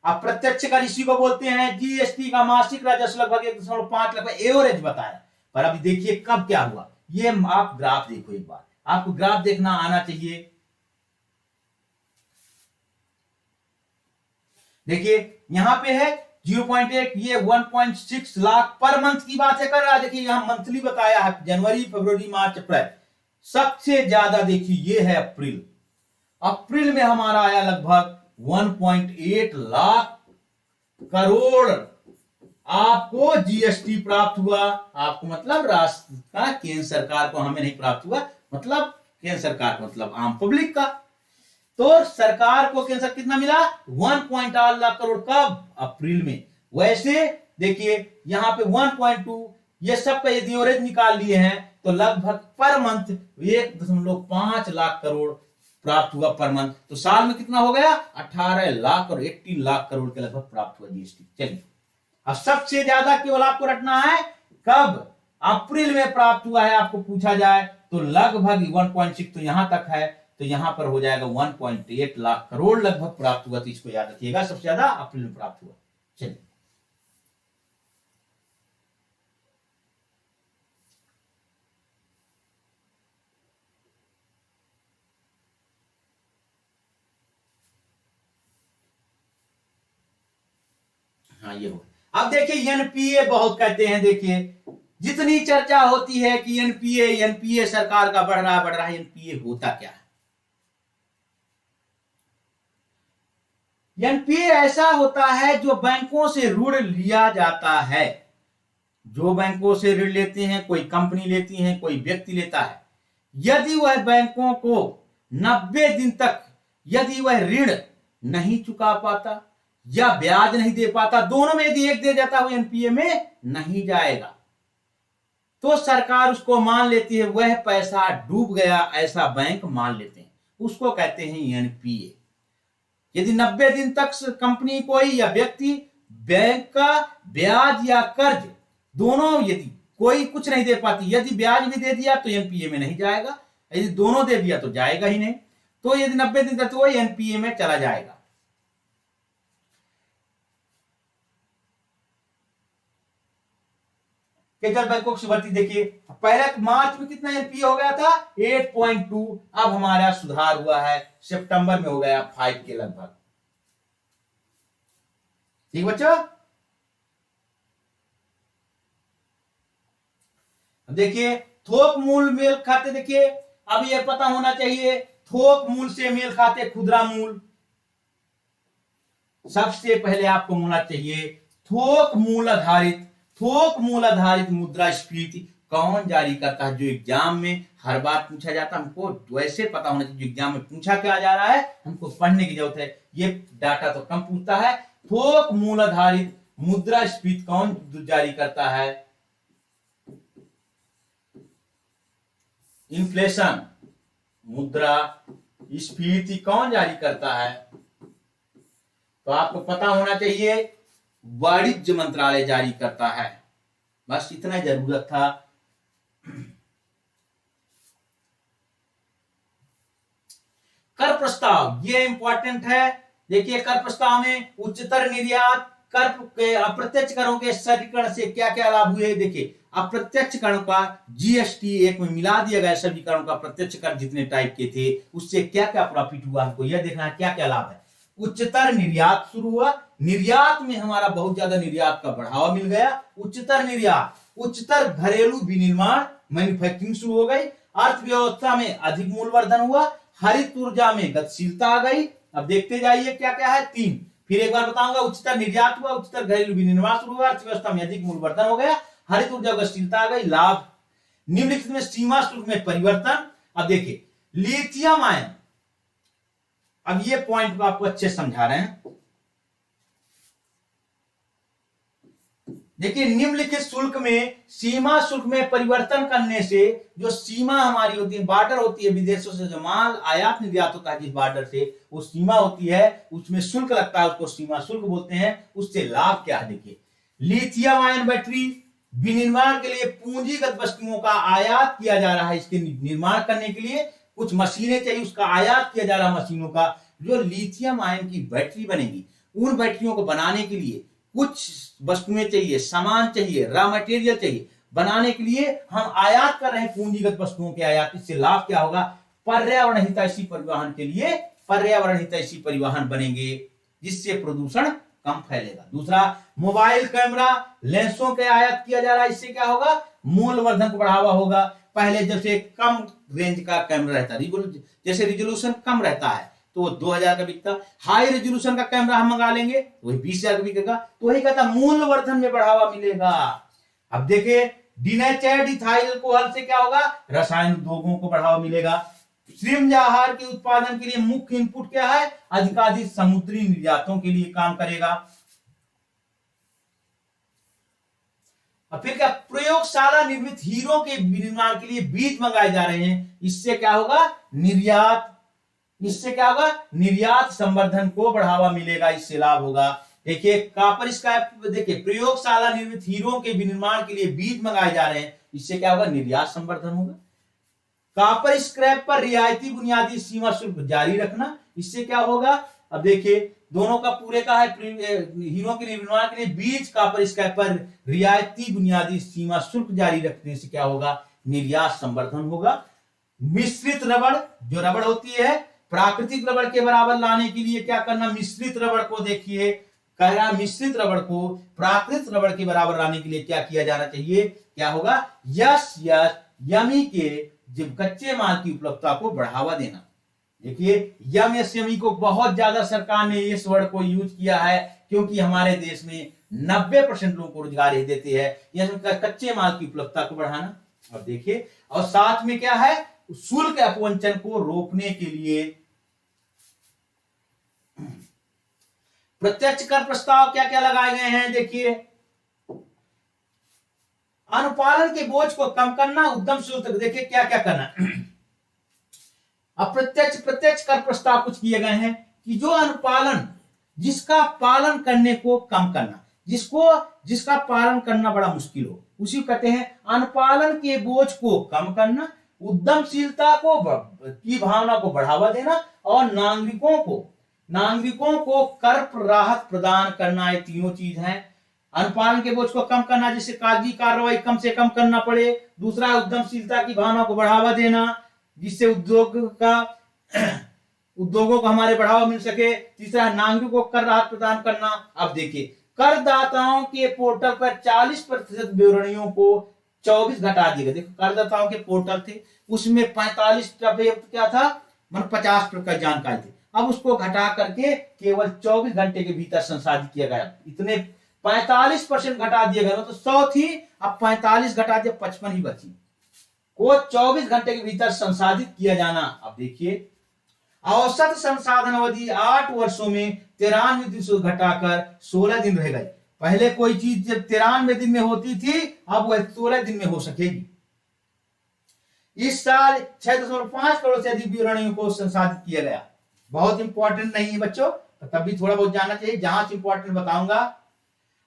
अप्रत्यक्ष कर इसी को बोलते हैं। जीएसटी का मासिक राजस्व लगभग 1.5 लाख, एवरेज बताया। पर अभी देखिए कब क्या हुआ, ये आप ग्राफ देखो एक बार, आपको ग्राफ देखना आना चाहिए। देखिए यहां पे है 0.8, ये 1.6 लाख पर मंथ की बात है कर रहा है। देखिए यहां मंथली बताया है, जनवरी फरवरी मार्च अप्रैल। सबसे ज्यादा देखिए ये है अप्रैल। अप्रैल में हमारा आया लगभग 1.8 लाख करोड़ आपको जीएसटी प्राप्त हुआ। आपको मतलब राष्ट्र का, केंद्र सरकार को, हमें नहीं प्राप्त हुआ, मतलब केंद्र सरकार को, मतलब आम पब्लिक का। तो सरकार को केंद्र कितना मिला 1.8 लाख करोड़, कब, अप्रैल में। वैसे देखिए यहां पे 1.2, ये सब का यदि एवरेज निकाल लिए हैं तो लगभग पर मंथ 1.5 लाख करोड़ प्राप्त हुआ पर मंथ। तो साल में कितना हो गया 18 लाख और 18 लाख करोड़ के लगभग प्राप्त हुआ जीएसटी। चलिए अब सबसे ज्यादा केवल आपको रटना है कब, अप्रैल में प्राप्त हुआ है। आपको पूछा जाए तो लगभग 1.6, तो यहां तक है, तो यहां पर हो जाएगा 1.8 लाख करोड़ लगभग प्राप्त हुआ। तो इसको याद रखिएगा, सबसे ज्यादा अप्रैल में प्राप्त हुआ। चलिए हाँ ये हो। अब देखिए एनपीए बहुत कहते हैं। देखिए जितनी चर्चा होती है कि एनपीए सरकार का बढ़ रहा है, एनपीए होता क्या है। एनपीए ऐसा होता है जो बैंकों से ऋण लिया जाता है। जो बैंकों से ऋण लेते हैं, कोई कंपनी लेती है, कोई व्यक्ति लेता है, यदि वह बैंकों को 90 दिन तक यदि वह ऋण नहीं चुका पाता या ब्याज नहीं दे पाता, दोनों में यदि एक दे जाता है, एनपीए में नहीं जाएगा। तो सरकार उसको मान लेती है वह पैसा डूब गया, ऐसा बैंक मान लेते हैं, उसको कहते हैं एनपीए। यदि 90 दिन तक कंपनी कोई या व्यक्ति बैंक का ब्याज या कर्ज दोनों, यदि कोई कुछ नहीं दे पाती, यदि ब्याज भी दे दिया तो एनपीए में नहीं जाएगा, यदि दोनों दे दिया तो जाएगा ही नहीं। तो यदि 90 दिन तक, तो वो एनपीए में चला जाएगा। केजल बैंकों की भर्ती देखिए, पहले मार्च में कितना एनपीए हो गया था 8.2, अब हमारा सुधार हुआ है, सितंबर में हो गया 5 के लगभग। ठीक बच्चों, देखिए थोक मूल मेल खाते। देखिए अब ये पता होना चाहिए, थोक मूल से मेल खाते खुदरा मूल। सबसे पहले आपको होना चाहिए थोक मूल आधारित मुद्रास्फीति कौन जारी करता है, जो एग्जाम में हर बार पूछा जाता है। हमको वैसे पता होना चाहिए एग्जाम में पूछा क्या जा रहा है, हमको पढ़ने की जरूरत है। ये डाटा तो कम पूछता है। थोक मूल आधारित मुद्रास्फीति कौन जारी करता है, इन्फ्लेशन, मुद्रा स्फीति कौन जारी करता है? तो आपको पता होना चाहिए, वाणिज्य मंत्रालय जारी करता है। बस इतना जरूरत था। कर प्रस्ताव, ये इंपॉर्टेंट है। देखिए, कर प्रस्ताव में उच्चतर निर्यात कर के अप्रत्यक्ष करों के सरलीकरण से क्या क्या लाभ हुए। देखिए, अप्रत्यक्ष करों का जीएसटी एक में मिला दिया गया, सभी करों का प्रत्यक्ष कर जितने टाइप के थे उससे क्या क्या प्रॉफिट हुआ, हमको यह देखना है क्या क्या लाभ है। उच्चतर निर्यात शुरू हुआ, निर्यात में हमारा बहुत ज्यादा निर्यात का बढ़ावा मिल गया। उच्चतर निर्यात, उच्चतर घरेलू विनिर्माण मैन्युफैक्चरिंग शुरू हो गई। अर्थव्यवस्था में अधिक मूल्यवर्धन हुआ। हरित ऊर्जा में गतिशीलता आ गई। अब देखते जाइए क्या क्या है। 3 फिर एक बार बताऊंगा। उच्चतर निर्यात हुआ, उच्चतर घरेलू विनिर्माण शुरू हुआ, अर्थव्यवस्था में अधिक मूल्यवर्धन हो गया, हरित ऊर्जा गतिशीलता आ गई। लाभ, निम्नलिखित में सीमा शुल्क में परिवर्तन। अब देखिए, लिथियम आयन, अब ये पॉइंट को आपको अच्छे समझा रहे हैं। देखिए, निम्नलिखित शुल्क में सीमा शुल्क में परिवर्तन करने से जो सीमा हमारी होती है, बॉर्डर होती है, विदेशों से जो माल आयात निर्यात होता है जिस बॉर्डर से, वो सीमा होती है, उसमें शुल्क लगता है, उसको सीमा शुल्क बोलते हैं। उससे लाभ क्या है? देखिए, लिथियम आयन बैटरी विनिर्माण के लिए पूंजीगत वस्तुओं का आयात किया जा रहा है। इसके निर्माण करने के लिए कुछ मशीनें चाहिए, उसका आयात किया जा रहा है मशीनों का। जो लिथियम आयन की बैटरी बनेगी, उन बैटरियों को बनाने के लिए कुछ वस्तुएं चाहिए, सामान चाहिए, रॉ मटेरियल चाहिए। बनाने के लिए हम आयात कर रहे हैं, पूंजीगत वस्तुओं के आयात। इससे लाभ क्या होगा? पर्यावरण हितैषी परिवहन के लिए पर्यावरण हितैषी परिवहन बनेंगे, जिससे प्रदूषण कम फैलेगा। दूसरा, मोबाइल कैमरा लेंसों के आयात किया जा रहा है। इससे क्या होगा? मूल्यवर्धन को बढ़ावा होगा। पहले जैसे कम रेंज का कैमरा रहता, जैसे रिजोल्यूशन कम रहता है तो 2000 का बिकता, हाई रेजोल्यूशन का कैमरा हम मंगा लेंगे तो वही 20,000 का बिकेगा। तो वही कहता मूल्यवर्धन में बढ़ावा मिलेगा। अब देखिए, डिनेचर्ड इथाइल अल्कोहल से क्या होगा? रसायन उद्योगों को बढ़ावा मिलेगा। श्रिम्प आहार के उत्पादन के लिए मुख्य इनपुट क्या है? अधिकाधिक समुद्री निर्यातों के लिए काम करेगा। और फिर क्या? प्रयोगशाला निर्मित हीरो के निर्माण के लिए बीज मंगाए जा रहे हैं। इससे क्या होगा? निर्यात, इससे क्या होगा? निर्यात संवर्धन को बढ़ावा मिलेगा, इससे लाभ होगा। देखिए, कॉपर स्क्रैप, देखिए प्रयोगशाला निर्मित हीरो के विनिर्माण के लिए बीज मंगाए जा रहे हैं। इससे क्या होगा? निर्यात संवर्धन होगा। कॉपर स्क्रैप पर रियायती बुनियादी सीमा शुल्क जारी रखना, इससे क्या होगा? अब देखिए, दोनों का पूरे का है, हीरो के निर्माण के लिए बीज, कॉपर स्क्रैप पर रियायती बुनियादी सीमा शुल्क जारी रखने से क्या होगा? निर्यात संवर्धन होगा। मिश्रित रबड़, जो रबड़ होती है प्राकृतिक रबड़ के बराबर लाने के लिए क्या करना? मिश्रित रबड़ को देखिए, कह रहा मिश्रित रबड़ को प्राकृतिक रबड़ के बराबर लाने के लिए क्या किया जाना चाहिए? क्या होगा? यस यस यमी के जब कच्चे माल की उपलब्धता को बढ़ावा देना। देखिए, यम एस यमी को बहुत ज्यादा सरकार ने इस वर्ड को यूज किया है, क्योंकि हमारे देश में 90% लोगों को रोजगार ही देते हैं। यह कच्चे माल की उपलब्धता को बढ़ाना। अब देखिए, और साथ में क्या है? शुल्क अपवंचन को रोकने के लिए प्रत्यक्ष कर प्रस्ताव क्या क्या लगाए गए हैं। देखिए, अनुपालन के बोझ को कम करना, उद्यम शुल्क, देखिए क्या क्या करना। अप्रत्यक्ष प्रत्यक्ष कर प्रस्ताव कुछ किए गए हैं कि जो अनुपालन, जिसका पालन करने को कम करना, जिसका पालन करना बड़ा मुश्किल हो, उसी को कहते हैं अनुपालन के बोझ को कम करना, उद्यमशीलता को की भावना को बढ़ावा देना, और नागरिकों को कर राहत प्रदान करना। ये तीनों चीज हैं। अनुपालन के बोझ को कम करना, जिससे कागजी कार्रवाई कम से कम करना पड़े। दूसरा, उद्यमशीलता की भावना को बढ़ावा देना, जिससे उद्योगों को हमारे बढ़ावा मिल सके। तीसरा, नागरिकों को कर राहत प्रदान करना। अब देखिए, करदाताओं के पोर्टल पर 40% विवरणियों को 24 घटा दिया गया। देखो, करदाताओं के पोर्टल थे, उसमें 45 क्या था, मतलब 50% का जानकारी थी। अब उसको घटा करके केवल 24 घंटे के भीतर संसाधित किया गया। इतने 45% घटा दिया गया, तो 100 थी, अब 45 घटा दिया, 55 ही बची, को 24 घंटे के भीतर संसाधित किया जाना। अब देखिए, औसत संसाधन अवधि 8 वर्षों में 93 दिन से घटाकर 16 दिन रह गई। पहले कोई चीज जब 93 दिन में होती थी, अब वह 16 दिन में हो सकेगी। इस साल 6.5 करोड़ से अधिक विवरणियों को संसाधित किया गया। बहुत इंपॉर्टेंट नहीं है बच्चों, तब भी थोड़ा बहुत जानना चाहिए। जहां से इंपॉर्टेंट बताऊंगा,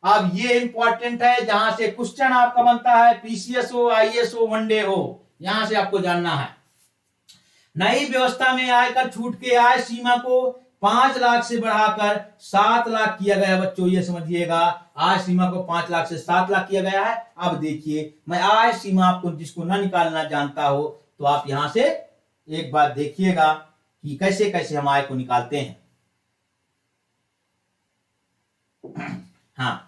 अब ये इंपॉर्टेंट है जहां से क्वेश्चन आपका बनता है, पीसीएस हो, आईएएस हो, वनडे हो, यहां से आपको जानना है। नई व्यवस्था में आयकर छूट के आय सीमा को 5 लाख से बढ़ाकर 7 लाख किया गया। बच्चों ये समझिएगा, आय सीमा को 5 लाख से 7 लाख किया गया है। अब देखिए, मैं आय सीमा आपको जिसको ना निकालना जानता हो तो आप यहां से एक बार देखिएगा कि कैसे कैसे हम आय को निकालते हैं। हाँ,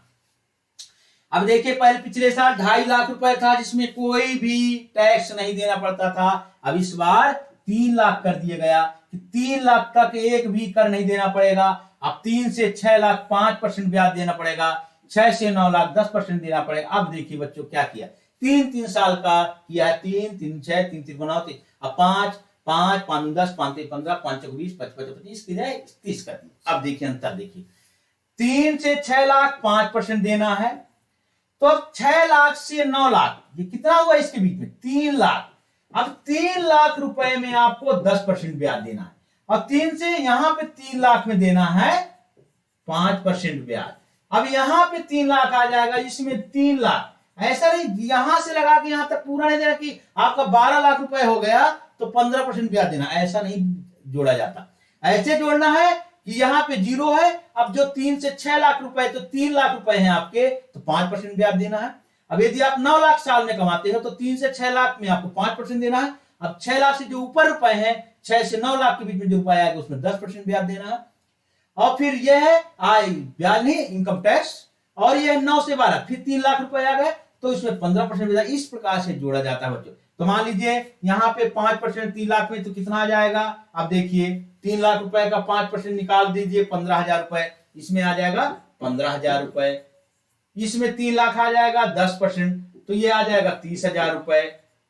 अब देखिए, पहले पिछले साल 2.5 लाख रुपए था जिसमें कोई भी टैक्स नहीं देना पड़ता था। अब इस बार 3 लाख कर दिया गया कि 3 लाख तक एक भी कर नहीं देना पड़ेगा। अब 3 से 6 लाख 5% ब्याज देना पड़ेगा, 6 से 9 लाख 10% देना पड़ेगा। अब देखिए बच्चों क्या किया, 3 साल का किया है, 3 3 6 3 3 9 3, अब 5 5 5 10 5 15 5 20 25 25 30 कर दिया। अब देखिए अंतर, देखिए 3 से 6 लाख 5% देना है, तो अब 6 लाख से 9 लाख ये कितना हुआ इसके बीच में, 3 लाख। अब 3 लाख रुपए में आपको 10% ब्याज देना है, और 3 से यहां पे 3 लाख में देना है 5% ब्याज। अब यहां पे 3 लाख आ जाएगा, इसमें 3 लाख, ऐसा नहीं यहां से लगा के यहां तक पूरा नहीं देना कि आपका 12 लाख रुपए हो गया तो 15% ब्याज देना, ऐसा नहीं जोड़ा जाता। ऐसे जोड़ना है कि यहाँ पे 0 है। अब जो 3 से 6 लाख रुपए, तो 3 लाख रुपए हैं आपके, तो 5% ब्याज देना है। अब यदि आप 9 लाख साल में कमाते हो तो 3 से 6 लाख में आपको 5% देना है। अब 6 लाख से जो ऊपर रुपए हैं, 6 से 9 लाख के बीच में जो रुपए आएगा उसमें 10% ब्याज देना है। और फिर यह है आय ब्याज नहीं, इनकम टैक्स, और यह 9 से 12, फिर 3 लाख रुपए आ गए तो इसमें 15% ब्याज। इस प्रकार से जोड़ा जाता है बच्चों। तो मान लीजिए यहाँ पे 5% 3 लाख में तो कितना आ जाएगा, अब देखिए 3 लाख रुपए का 5% निकाल दीजिए, 15,000 रुपए, इसमें आ जाएगा 15,000 रुपए। इसमें 3 लाख आ जाएगा 10%, तो ये आ जाएगा 30,000 रुपए।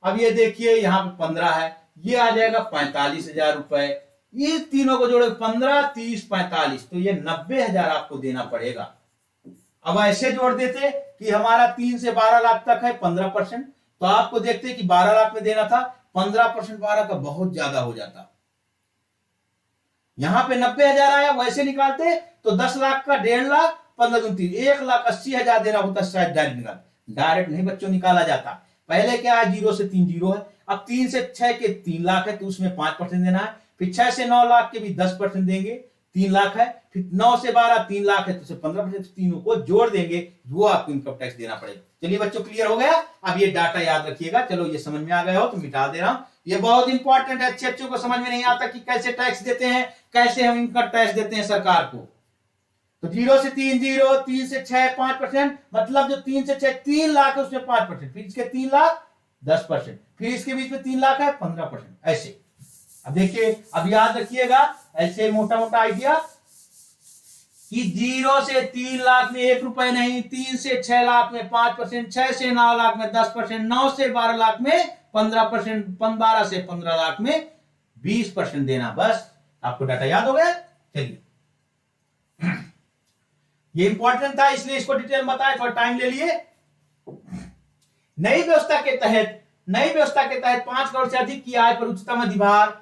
अब ये देखिए यहाँ पे 15 है, ये आ जाएगा 45,000 रुपए। ये तीनों को जोड़े 15 30 45, तो ये 90,000 आपको देना पड़ेगा। अब ऐसे जोड़ देते कि हमारा 3 से 12 लाख तक है 15%, तो आपको देखते कि 12 लाख में देना था, 15% 12 का बहुत ज्यादा हो जाता। यहां पे 90,000 आया, वैसे निकालते तो 10 लाख का 1.5 लाख 15 दूनी 3, 1,80,000 देना होता शायद डायरेक्ट निकाल। डायरेक्ट नहीं बच्चों निकाला जाता। पहले क्या है, 0 से 3 0 है। अब 3 से 6 के 3 लाख है तो उसमें 5% देना है। फिर 6 से 9 लाख के भी 10% देंगे, 3 लाख है। फिर 9 से 12 3 लाख है तो उसे 15%, तीनों को जोड़ देंगे, वो आपको इनकम टैक्स देना पड़ेगा। चलिए बच्चों क्लियर हो गया। अब ये डाटा याद रखिएगा। चलो ये समझ में आ गया हो तो मिटा दे रहा हूं। ये बहुत इंपॉर्टेंट है, अच्छे को समझ में नहीं आता कि कैसे टैक्स देते हैं, कैसे हम इनकम टैक्स देते हैं सरकार को। तो 0 से 3 0, 3 से 6 5%, मतलब जो 3 से 6 3 लाख है उसमें 5%, फिर इसके 3 लाख 10%, फिर इसके बीच में 3 लाख है 15%, ऐसे। अब देखिए, अब याद रखिएगा ऐसे मोटा मोटा आइडिया कि 0 से 3 लाख में 1 रुपए नहीं, 3 से 6 लाख में 5%, 6 से 9 लाख में 10%, 9 से 12 लाख में 15%, 12 से 15 लाख में 20% देना। बस आपको डाटा याद हो गया। चलिए, ये इंपॉर्टेंट था इसलिए इसको डिटेल बताया, थोड़ा टाइम ले लिए। नई व्यवस्था के तहत 5 करोड़ से अधिक की आय पर उच्चतम अधिभार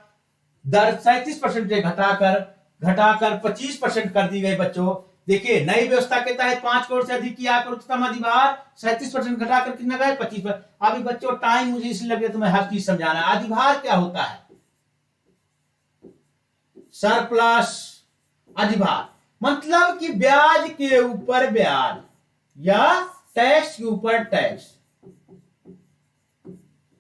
दर 37% से घटाकर 25% कर दी गई। बच्चों देखिए, नई व्यवस्था के तहत 5 करोड़ से अधिक की आय पर उच्चतम अधिभार 37% घटाकर कितना गए, 25%। अभी बच्चों टाइम मुझे इसलिए लगे तो मैं हर चीज समझाना है। अधिभार क्या होता है, सरप्लस अधिभार मतलब कि ब्याज के ऊपर ब्याज या टैक्स के ऊपर टैक्स,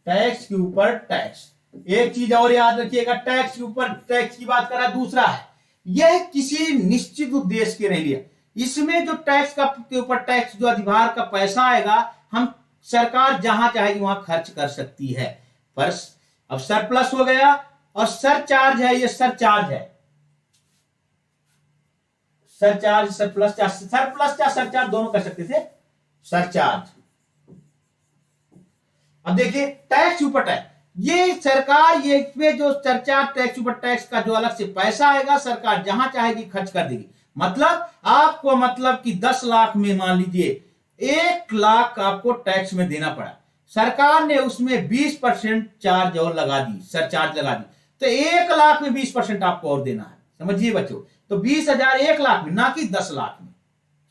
टैक्स के ऊपर टैक्स। एक चीज और याद रखिएगा, टैक्स के ऊपर टैक्स की बात करा। दूसरा है, यह किसी निश्चित उद्देश्य के नहीं लिया। इसमें जो टैक्स का के ऊपर टैक्स, जो अधिभार का पैसा आएगा, हम सरकार जहां चाहेगी वहां खर्च कर सकती है। पर अब सरप्लस हो गया और सरचार्ज है, ये सरचार्ज है। सरचार्ज सरप्लस या सरचार्ज दोनों कर सकते थे, सरचार्ज। अब देखिए, टैक्स ऊपर टैक्स, ये सरकार, ये इसमें जो सरचार्ज टैक्स ऊपर टैक्स का जो अलग से पैसा आएगा, सरकार जहां चाहेगी खर्च कर देगी। मतलब आपको, मतलब कि 10 लाख में मान लीजिए 1 लाख आपको टैक्स में देना पड़ा, सरकार ने उसमें 20% चार्ज और लगा दी, सरचार्ज लगा दी, तो 1 लाख में 20% आपको और देना है। समझिए बच्चों, तो 20,000 1 लाख में, ना कि 10 लाख में।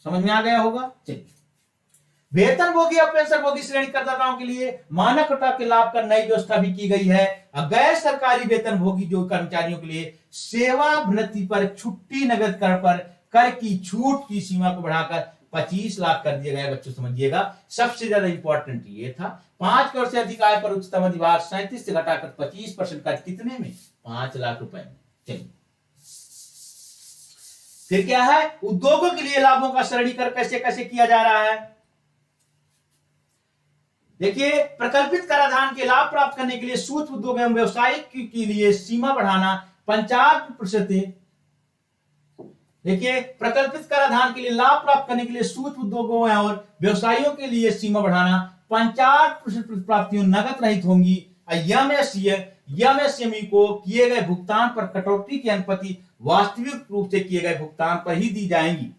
समझ में आ गया होगा। चलिए, वेतनभोगी और पेंशनभोगी श्रेणी करदाताओं के लिए मानक कटौती के लाभ का नई व्यवस्था भी की गई है। गैर सरकारी वेतनभोगी जो कर्मचारियों के लिए सेवानिवृत्ति पर छुट्टी नगद कर पर कर की छूट की सीमा को बढ़ाकर 25 लाख कर दिया गया। बच्चों समझिएगा, सबसे ज्यादा इंपॉर्टेंट ये था, 5 करोड़ से अधिक आय पर उच्चतम अधिभार 37 से घटाकर 25% का, कितने में? 5 लाख रुपए में। चलिए, फिर क्या है, उद्योगों के लिए लाभों का सरलीकरण कैसे कैसे किया जा रहा है। देखिए, प्रकल्पित कराधान के लाभ प्राप्त करने के लिए सूक्ष्म उद्योग एवं व्यवसायिक के लिए सीमा बढ़ाना 50%। देखिए, प्रकल्पित कराधान के लिए लाभ प्राप्त करने के लिए सूक्ष्म उद्योगों और व्यवसायियों के लिए सीमा बढ़ाना 50% प्राप्तियों नगद रहित होंगी। एमएसएमई को किए गए भुगतान पर कटौती की अनुमति वास्तविक रूप से किए गए भुगतान पर ही दी जाएंगी।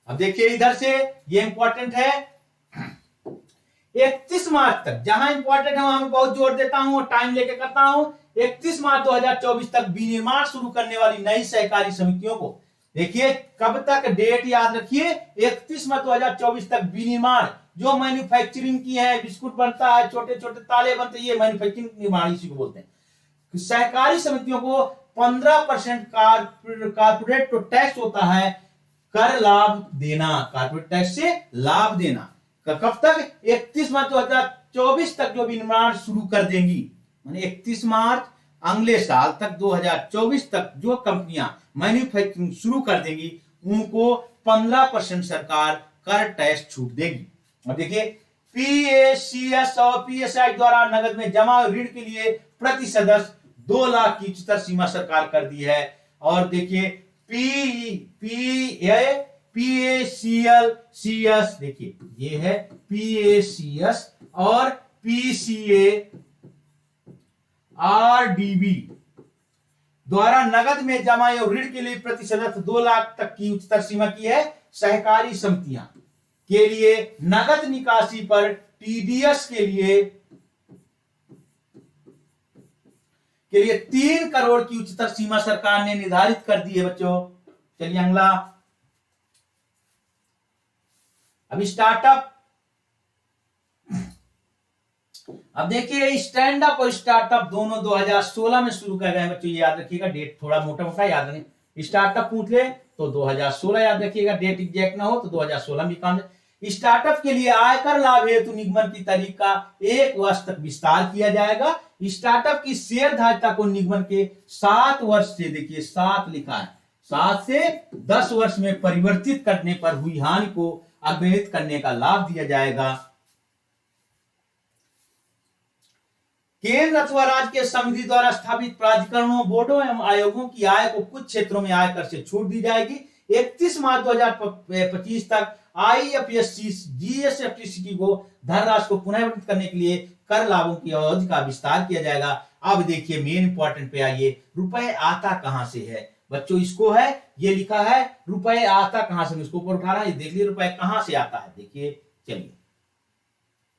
अब देखिए इधर से, ये इंपॉर्टेंट है, 31 मार्च तक, जहां इंपॉर्टेंट है वहां मैं बहुत जोर देता हूं और टाइम लेके करता हूं। 31 मार्च 2024 तक विनिर्माण शुरू करने वाली नई सहकारी समितियों को, देखिए कब तक डेट याद रखिए, 31 मार्च 2024 तक विनिर्माण, जो मैन्युफैक्चरिंग की है, बिस्कुट बनता है, छोटे छोटे ताले बनते हैं, ये मैन्युफैक्चरिंग निर्माण इसी को बोलते हैं। सहकारी समितियों को 15% कारपोरेट टैक्स होता है, कर लाभ देना, कारपोरेट टैक्स से लाभ देना। कब तक? 31 मार्च 2024 तक जो विनिर्माण शुरू कर देंगी, माने 31 मार्च अगले साल तक, 2024 तक जो कंपनियां मैन्युफैक्चरिंग शुरू कर देंगी उनको 15% सरकार कर टैक्स छूट देगी। अब देखिए, पीएसीएस और पीएसआई द्वारा नगद में जमा ऋण के लिए प्रति सदस्य 2 लाख की उच्चतर सीमा सरकार कर दी है। और देखिए पीएसीएस, देखिए ये है पीएसीएस और पीसीए आरडीबी द्वारा नगद में जमा और ऋण के लिए प्रति सदस्य 2 लाख तक की उच्चतर सीमा की है। सहकारी समितियां के लिए नगद निकासी पर टीडीएस के लिए 3 करोड़ की उच्चतर सीमा सरकार ने निर्धारित कर दी है बच्चों। चलिए अगला, अभी स्टार्टअप, अब देखिए स्टैंड अप और स्टार्टअप दोनों 2016 में शुरू कर गए बच्चों, ये याद रखिएगा, डेट थोड़ा मोटा मोटा याद रखें। स्टार्टअप पूछ ले तो 2016 याद रखिएगा, डेट एग्जैक्ट ना हो तो 2016 भी काम है। स्टार्टअप के लिए आयकर लाभ हेतु निगमन की तारीख का 1 वर्ष तक विस्तार किया जाएगा। स्टार्टअप की शेयर धारिता को निगमन के 7 वर्ष से, देखिए 7 लिखा है, 7 से 10 वर्ष में परिवर्तित करने पर हुई हानि को अवैध करने का लाभ दिया जाएगा। केंद्र अथवा राज्य के समिति द्वारा स्थापित प्राधिकरणों, बोर्डों एवं आयोगों की आय को कुछ क्षेत्रों में आयकर से छूट दी जाएगी। 31 मार्च 2025 तक आईएफएससी जीएसटी को धन राशि को पुनर्वितरित करने के लिए कर लाभों की अवधि का विस्तार किया जाएगा। अब देखिए मेन इंपॉर्टेंट पे आइए, रुपए आता कहां से है बच्चों, इसको है ये लिखा है रुपए आता कहां से, इसको ऊपर उठा रहा है, देख लीजिए रुपए कहां से आता है। देखिए चलिए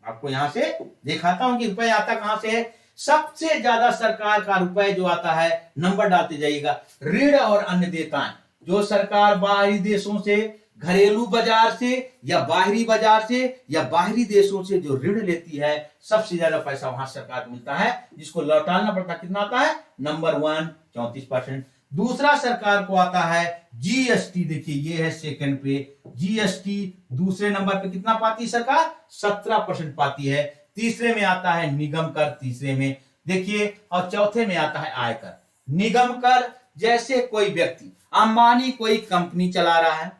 आपको यहां से दिखाता हूं कि रुपए आता कहां से है। सबसे ज्यादा सरकार का रुपए जो आता है, नंबर डालते जाइएगा, ऋण और अन्य देयताएं, जो सरकार बाहरी देशों से, घरेलू बाजार से या बाहरी बाजार से या बाहरी देशों से जो ऋण लेती है, सबसे ज्यादा पैसा वहां सरकार को मिलता है, जिसको लौटाना पड़ता, कितना आता है? नंबर 1 34%। दूसरा सरकार को आता है जीएसटी, देखिए ये है सेकंड पे जीएसटी, दूसरे नंबर पे कितना पाती है सरकार? 17% पाती है। तीसरे में आता है निगम कर, तीसरे में देखिए, और चौथे में आता है आयकर। निगम कर, जैसे कोई व्यक्ति, अंबानी कोई कंपनी चला रहा है,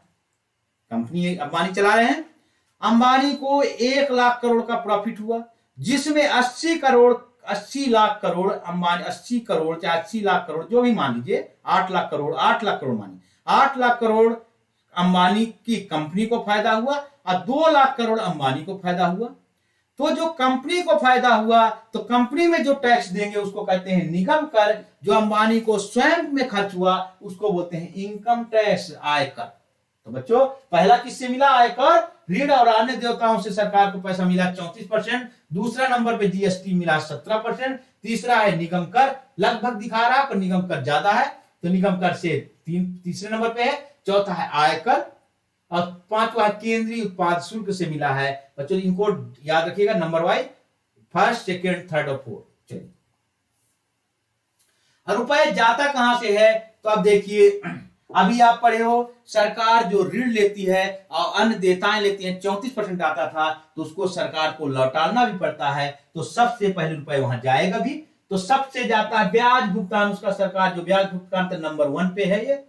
कंपनी अंबानी चला रहे हैं, अंबानी को 1 लाख करोड़ का प्रॉफिट हुआ, जिसमें 80 लाख करोड़ अंबानी, 80 करोड़ चाहे 80 लाख करोड़ जो भी मान लीजिए, 8 लाख करोड़ मानिए, 8 लाख करोड़ अंबानी की कंपनी को फायदा हुआ और 2 लाख करोड़ अंबानी को फायदा हुआ। तो जो कंपनी को फायदा हुआ, तो कंपनी में जो टैक्स देंगे उसको कहते हैं निगम कर, जो अंबानी को स्वयं में खर्च हुआ उसको बोलते हैं इनकम टैक्स, आयकर। तो बच्चों पहला किससे मिला? आयकर, ऋण और अन्य देयताओं से सरकार को पैसा मिला 34%। दूसरा नंबर पे जीएसटी मिला 17%। तीसरा है निगम कर, लगभग दिखा रहा है पर निगम कर ज्यादा है तो निगम कर से तीसरे नंबर पे है। चौथा है आयकर और पांचवा है केंद्रीय उत्पाद शुल्क से मिला है। बच्चों इनको याद रखिएगा number wise, first, second, third और फोर्थ। चलिए, और रुपए जाता कहां से है? तो अब देखिए, अभी आप पढ़े हो सरकार जो ऋण लेती है और अन्य देयताएं लेती है 34% आता था तो उसको सरकार को लौटाना भी पड़ता है, तो सबसे पहले रुपए वहां जाएगा भी। तो सबसे जाता है ब्याज भुगतान, उसका सरकार जो ब्याज भुगतान तो नंबर 1 पे है ये।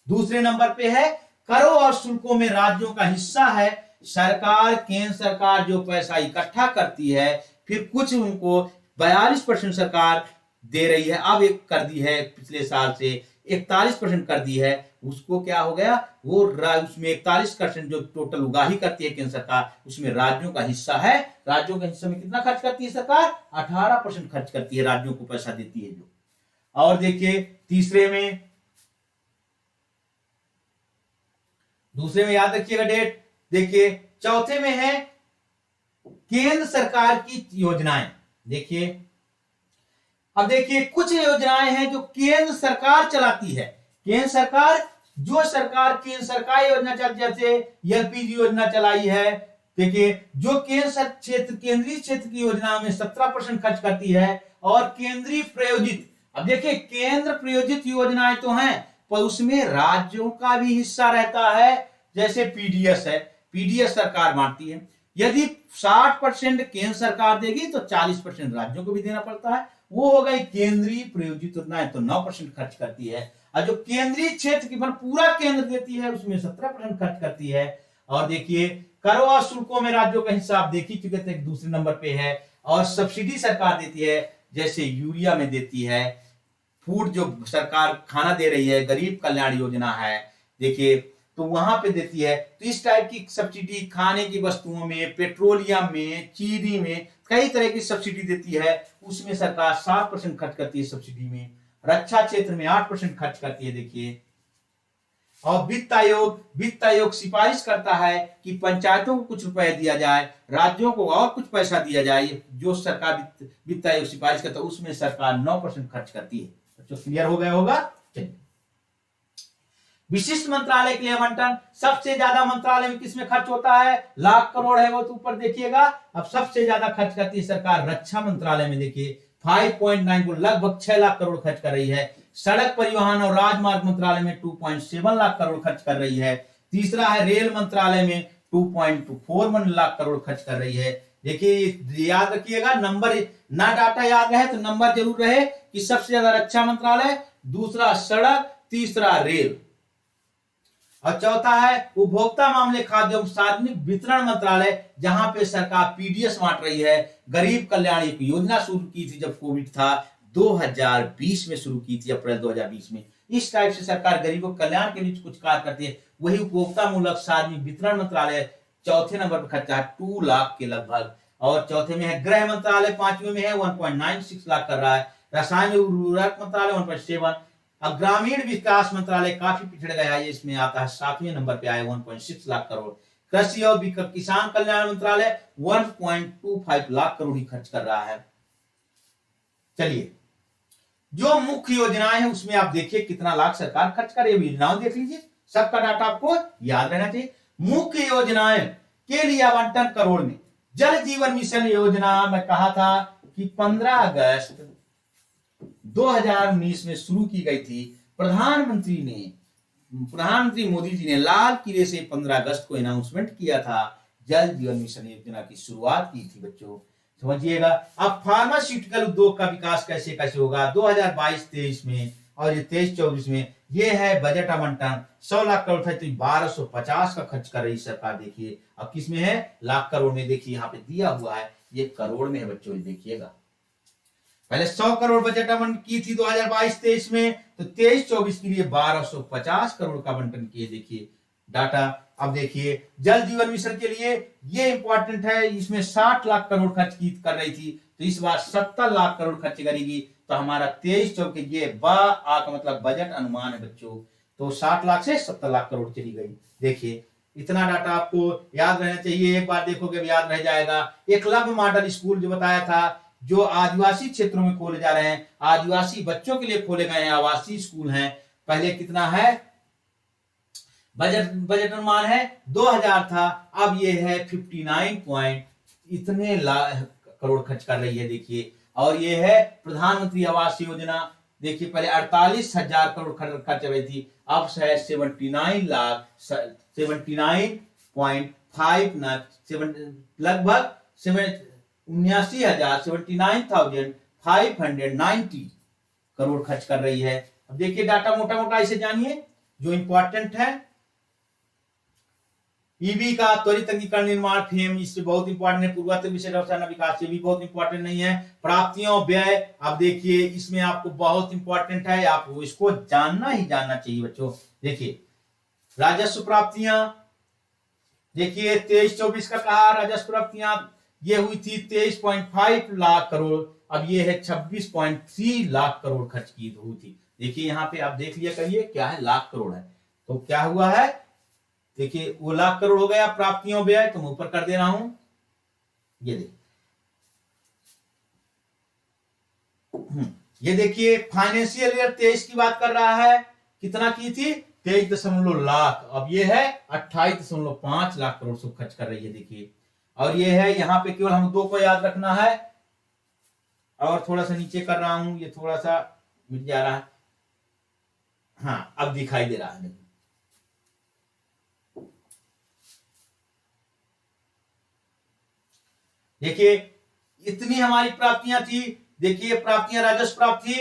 दूसरे नंबर पे है करों और शुल्कों में राज्यों का हिस्सा है। सरकार, केंद्र सरकार जो पैसा इकट्ठा करती है फिर कुछ उनको 42% सरकार दे रही है, अब एक कर दी है पिछले साल से 41% कर दी है। उसको क्या हो गया, वो उसमें 41% जो टोटल उगाही करती है केंद्र सरकार, उसमें राज्यों का हिस्सा है। राज्यों के हिस्से में कितना खर्च करती है सरकार? 18% खर्च करती है, राज्यों को पैसा देती है जो। और देखिए दूसरे में याद रखिएगा डेट। देखिए चौथे में है केंद्र सरकार की योजनाएं। देखिए अब देखिए कुछ योजनाएं हैं जो केंद्र सरकार चलाती है। केंद्र सरकार केंद्र सरकार योजना चल, जैसे एलपीजी योजना चलाई है। देखिए जो केंद्रीय क्षेत्र की योजनाओं में 17% खर्च करती है। और केंद्रीय प्रायोजित, अब देखिए केंद्र प्रायोजित योजनाएं तो हैं पर उसमें राज्यों का भी हिस्सा रहता है। जैसे पीडीएस है, पीडीएस सरकार बांटती है। यदि 60% केंद्र सरकार देगी तो 40% राज्यों को भी देना पड़ता है। वो हो गई केंद्रीय प्रायोजित योजनाएं, तो 9% खर्च करती है। और जो केंद्रीय क्षेत्र की पूरा केंद्र देती है उसमें 17% खर्च करती है। और देखिए करों और शुल्कों में राज्यों का हिस्सा आप देख ही चुके थे, दूसरे नंबर पे है। और सब्सिडी सरकार देती है, जैसे यूरिया में देती है, फूड जो सरकार खाना दे रही है, गरीब कल्याण योजना है देखिए, तो वहां पे देती है। तो इस टाइप की सब्सिडी खाने की वस्तुओं में, पेट्रोलियम में, चीनी में कई तरह की सब्सिडी देती है। उसमें सरकार 7% खर्च करती है सब्सिडी में। रक्षा क्षेत्र में 8% खर्च करती है। देखिए, और वित्त आयोग सिफारिश करता है कि पंचायतों को कुछ रुपए दिया जाए, राज्यों को और कुछ पैसा दिया जाए। जो सरकार वित्त आयोग सिफारिश करता है उसमें सरकार 9% खर्च करती है। तो क्लियर हो गया होगा। चलिए, विशिष्ट मंत्रालय के लिए आवंटन। सबसे ज्यादा मंत्रालय में किसमें खर्च होता है? लाख करोड़ है वो, तो ऊपर देखिएगा। अब सबसे ज्यादा खर्च करती है सरकार रक्षा मंत्रालय में। देखिए 5.9 को लगभग 6 लाख करोड़ खर्च कर रही है। सड़क परिवहन और राजमार्ग मंत्रालय में 2.7 लाख करोड़ खर्च कर रही है। तीसरा है रेल मंत्रालय में 2.41 लाख करोड़ खर्च कर रही है। देखिए याद रखिएगा, नंबर ना डाटा याद रहे तो नंबर जरूर रहे कि सबसे ज्यादा रक्षा मंत्रालय, दूसरा सड़क, तीसरा रेल, और चौथा है उपभोक्ता मामले, खाद्य एवं सार्वजनिक वितरण मंत्रालय, जहां पे सरकार पीडीएस बांट रही है। गरीब कल्याण एक योजना शुरू की थी जब कोविड था, 2020 में शुरू की थी, अप्रैल 2020 में। इस टाइप से सरकार गरीबों के कल्याण के लिए कुछ कार्य करती है। वही उपभोक्ता मूलक सार्वजनिक वितरण मंत्रालय चौथे नंबर पर खर्चा है 2 लाख के लगभग। और चौथे में है गृह मंत्रालय, पांचवें में है 1.96 लाख कर रहा है। रसायन उर्वरक मंत्रालय 1.7। अब ग्रामीण विकास मंत्रालय काफी पिछड़ गया है, इसमें आता है 7वें नंबर पे आया 1.6 लाख करोड़। कृषि और किसान कल्याण मंत्रालय 1.25 लाख करोड़ ही खर्च कर रहा है। चलिए, जो मुख्य योजनाएं हैं उसमें आप देखिए कितना लाख सरकार खर्च करे, योजनाओं देख लीजिए, सबका डाटा आपको याद रहना चाहिए। मुख्य योजनाएं के लिए आवंटन करोड़ में। जल जीवन मिशन योजना मैं कहा था कि 15 अगस्त 2019 में शुरू की गई थी। प्रधानमंत्री मोदी जी ने लाल किले से 15 अगस्त को अनाउंसमेंट किया था, जल जीवन मिशन योजना की शुरुआत की थी। बच्चों समझिएगा। अब फार्मास्यूटिकल उद्योग का विकास कैसे कैसे होगा 2022-23 में और ये 23-24 में, ये है बजट आवंटन। 100 लाख करोड़ था तो 1250 का खर्च कर रही सरकार। देखिए अब किस में है? लाख करोड़ में। देखिए यहाँ पे दिया हुआ है, ये करोड़ में है बच्चों, देखिएगा। पहले 100 करोड़ बजट आवंटन की थी 2022-23 में, तो 23-24 के लिए 1250 करोड़ का आवंटन किए। देखिए डाटा। अब देखिए जल जीवन मिशन के लिए ये इंपॉर्टेंट है, इसमें 60 लाख करोड़ खर्च कर रही थी, तो इस बार 70 लाख करोड़ खर्च करेगी। तो हमारा 23-24 ये का मतलब बजट अनुमान है बच्चों तो 60 लाख से 70 लाख करोड़ चली गई। देखिए इतना डाटा आपको याद रहना चाहिए, एक बार देखोगे अब याद रह जाएगा। एकलव्य मॉडल स्कूल जो बताया था, जो आदिवासी क्षेत्रों में खोले जा रहे हैं, आदिवासी बच्चों के लिए खोले गए हैं, आवासीय स्कूल हैं। पहले कितना है बजट अनुमान है 2000 था, अब ये है 59 पॉइंट इतने करोड़ खर्च कर रही है। देखिए और ये है प्रधानमंत्री आवास योजना। देखिए पहले 48,000 करोड़ खर्च रही थी, अब है 79 लाख 79.5 लगभग 79,590 करोड़ खर्च कर रही है। अब देखिए डाटा मोटा मोटा इसे जानिए जो इंपॉर्टेंट है। ईबी का त्वरित अंगीकरण निर्माण फेम, इससे बहुत इंपॉर्टेंट है। पूर्वोत्तर विषय रसायन विकास, ये भी बहुत इंपॉर्टेंट नहीं है। प्राप्तियों व्यय, अब देखिए इसमें आपको बहुत इंपॉर्टेंट है, आपको इसको जानना ही जानना चाहिए बच्चों। देखिए राजस्व प्राप्तियां, देखिए 23-24 का कहा राजस्व प्राप्तियां ये हुई थी 23.5 लाख करोड़, अब ये है 26.3 लाख करोड़ खर्च की हुई थी। देखिए यहाँ पे आप देख लिया करिए क्या है, लाख करोड़ है, तो क्या हुआ है देखिए वो लाख करोड़ हो गया प्राप्तियों व्यय, तो मैं ऊपर कर दे रहा हूं। ये देखिए फाइनेंशियल ईयर 23 की बात कर रहा है, कितना की थी 23 लाख, अब ये है 28.5 लाख करोड़ से खर्च कर रही है। देखिए और ये है यहाँ पे केवल हम दो को याद रखना है, और थोड़ा सा नीचे कर रहा हूं, ये थोड़ा सा मिट जा रहा है, हाँ अब दिखाई दे रहा है। देखिए इतनी हमारी प्राप्तियां थी। देखिए प्राप्तियां, राजस्व प्राप्ति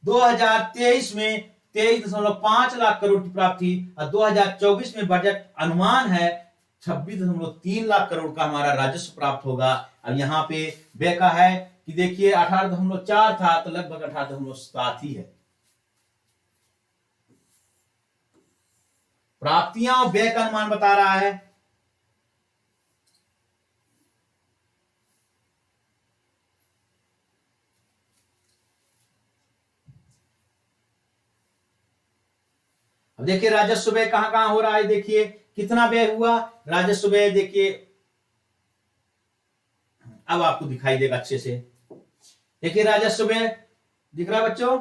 2023 में 23.5 लाख करोड़ की प्राप्ति, और 2024 में बजट अनुमान है 26.3 लाख करोड़ का हमारा राजस्व प्राप्त होगा। अब यहाँ पे व्यय का है कि देखिए 18.4 था, तो लगभग 18.7 ही है। प्राप्तियां और व्यय का अनुमान बता रहा है। अब देखिए राजस्व व्यय कहां कहां हो रहा है, देखिए कितना व्यय हुआ राजस्व व्यय, देखिए अब आपको दिखाई देगा अच्छे से। देखिए राजस्व व्यय दिख रहा है बच्चों,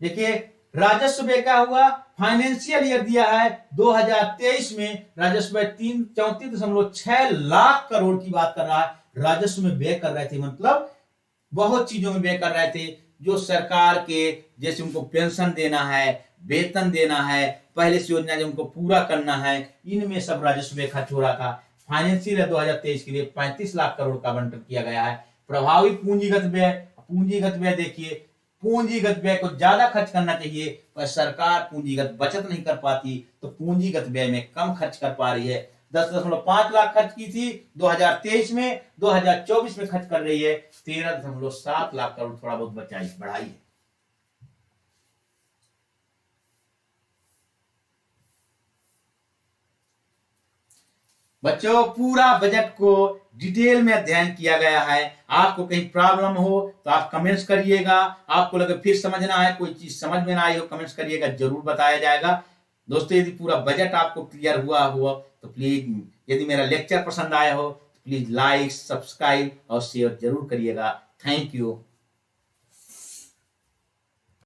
देखिए राजस्व व्यय क्या हुआ, फाइनेंशियल ईयर दिया है 2023 में राजस्व व्यय 34.6 लाख करोड़ की बात कर रहा है। राजस्व में व्यय कर रहे थे, मतलब बहुत चीजों में व्यय कर रहे थे, जो सरकार के जैसे उनको पेंशन देना है, वेतन देना है, पहले से योजना जो उनको पूरा करना है, इनमें सब राजस्व व्यय खर्च हो रहा था। फाइनेंशियल 2023 के लिए 35 लाख करोड़ का आवंटन किया गया है। प्रभावी पूंजीगत व्यय, पूंजीगत व्यय देखिए पूंजीगत व्यय को ज्यादा खर्च करना चाहिए, पर सरकार पूंजीगत बचत नहीं कर पाती, तो पूंजीगत व्यय में कम खर्च कर पा रही है। 10.5 लाख खर्च की थी 2023 में, 2024 में खर्च कर रही है 13.7 लाख करोड़, थोड़ा बहुत बढ़ाई है। बच्चों पूरा बजट को डिटेल में अध्ययन किया गया है। आपको कहीं प्रॉब्लम हो तो आप कमेंट्स करिएगा, आपको लगे फिर समझना है, कोई चीज समझ में ना आई हो कमेंट्स करिएगा, जरूर बताया जाएगा। दोस्तों यदि पूरा बजट आपको क्लियर हुआ तो प्लीज, यदि मेरा लेक्चर पसंद आया हो तो प्लीज लाइक, सब्सक्राइब और शेयर जरूर करिएगा। Thank you.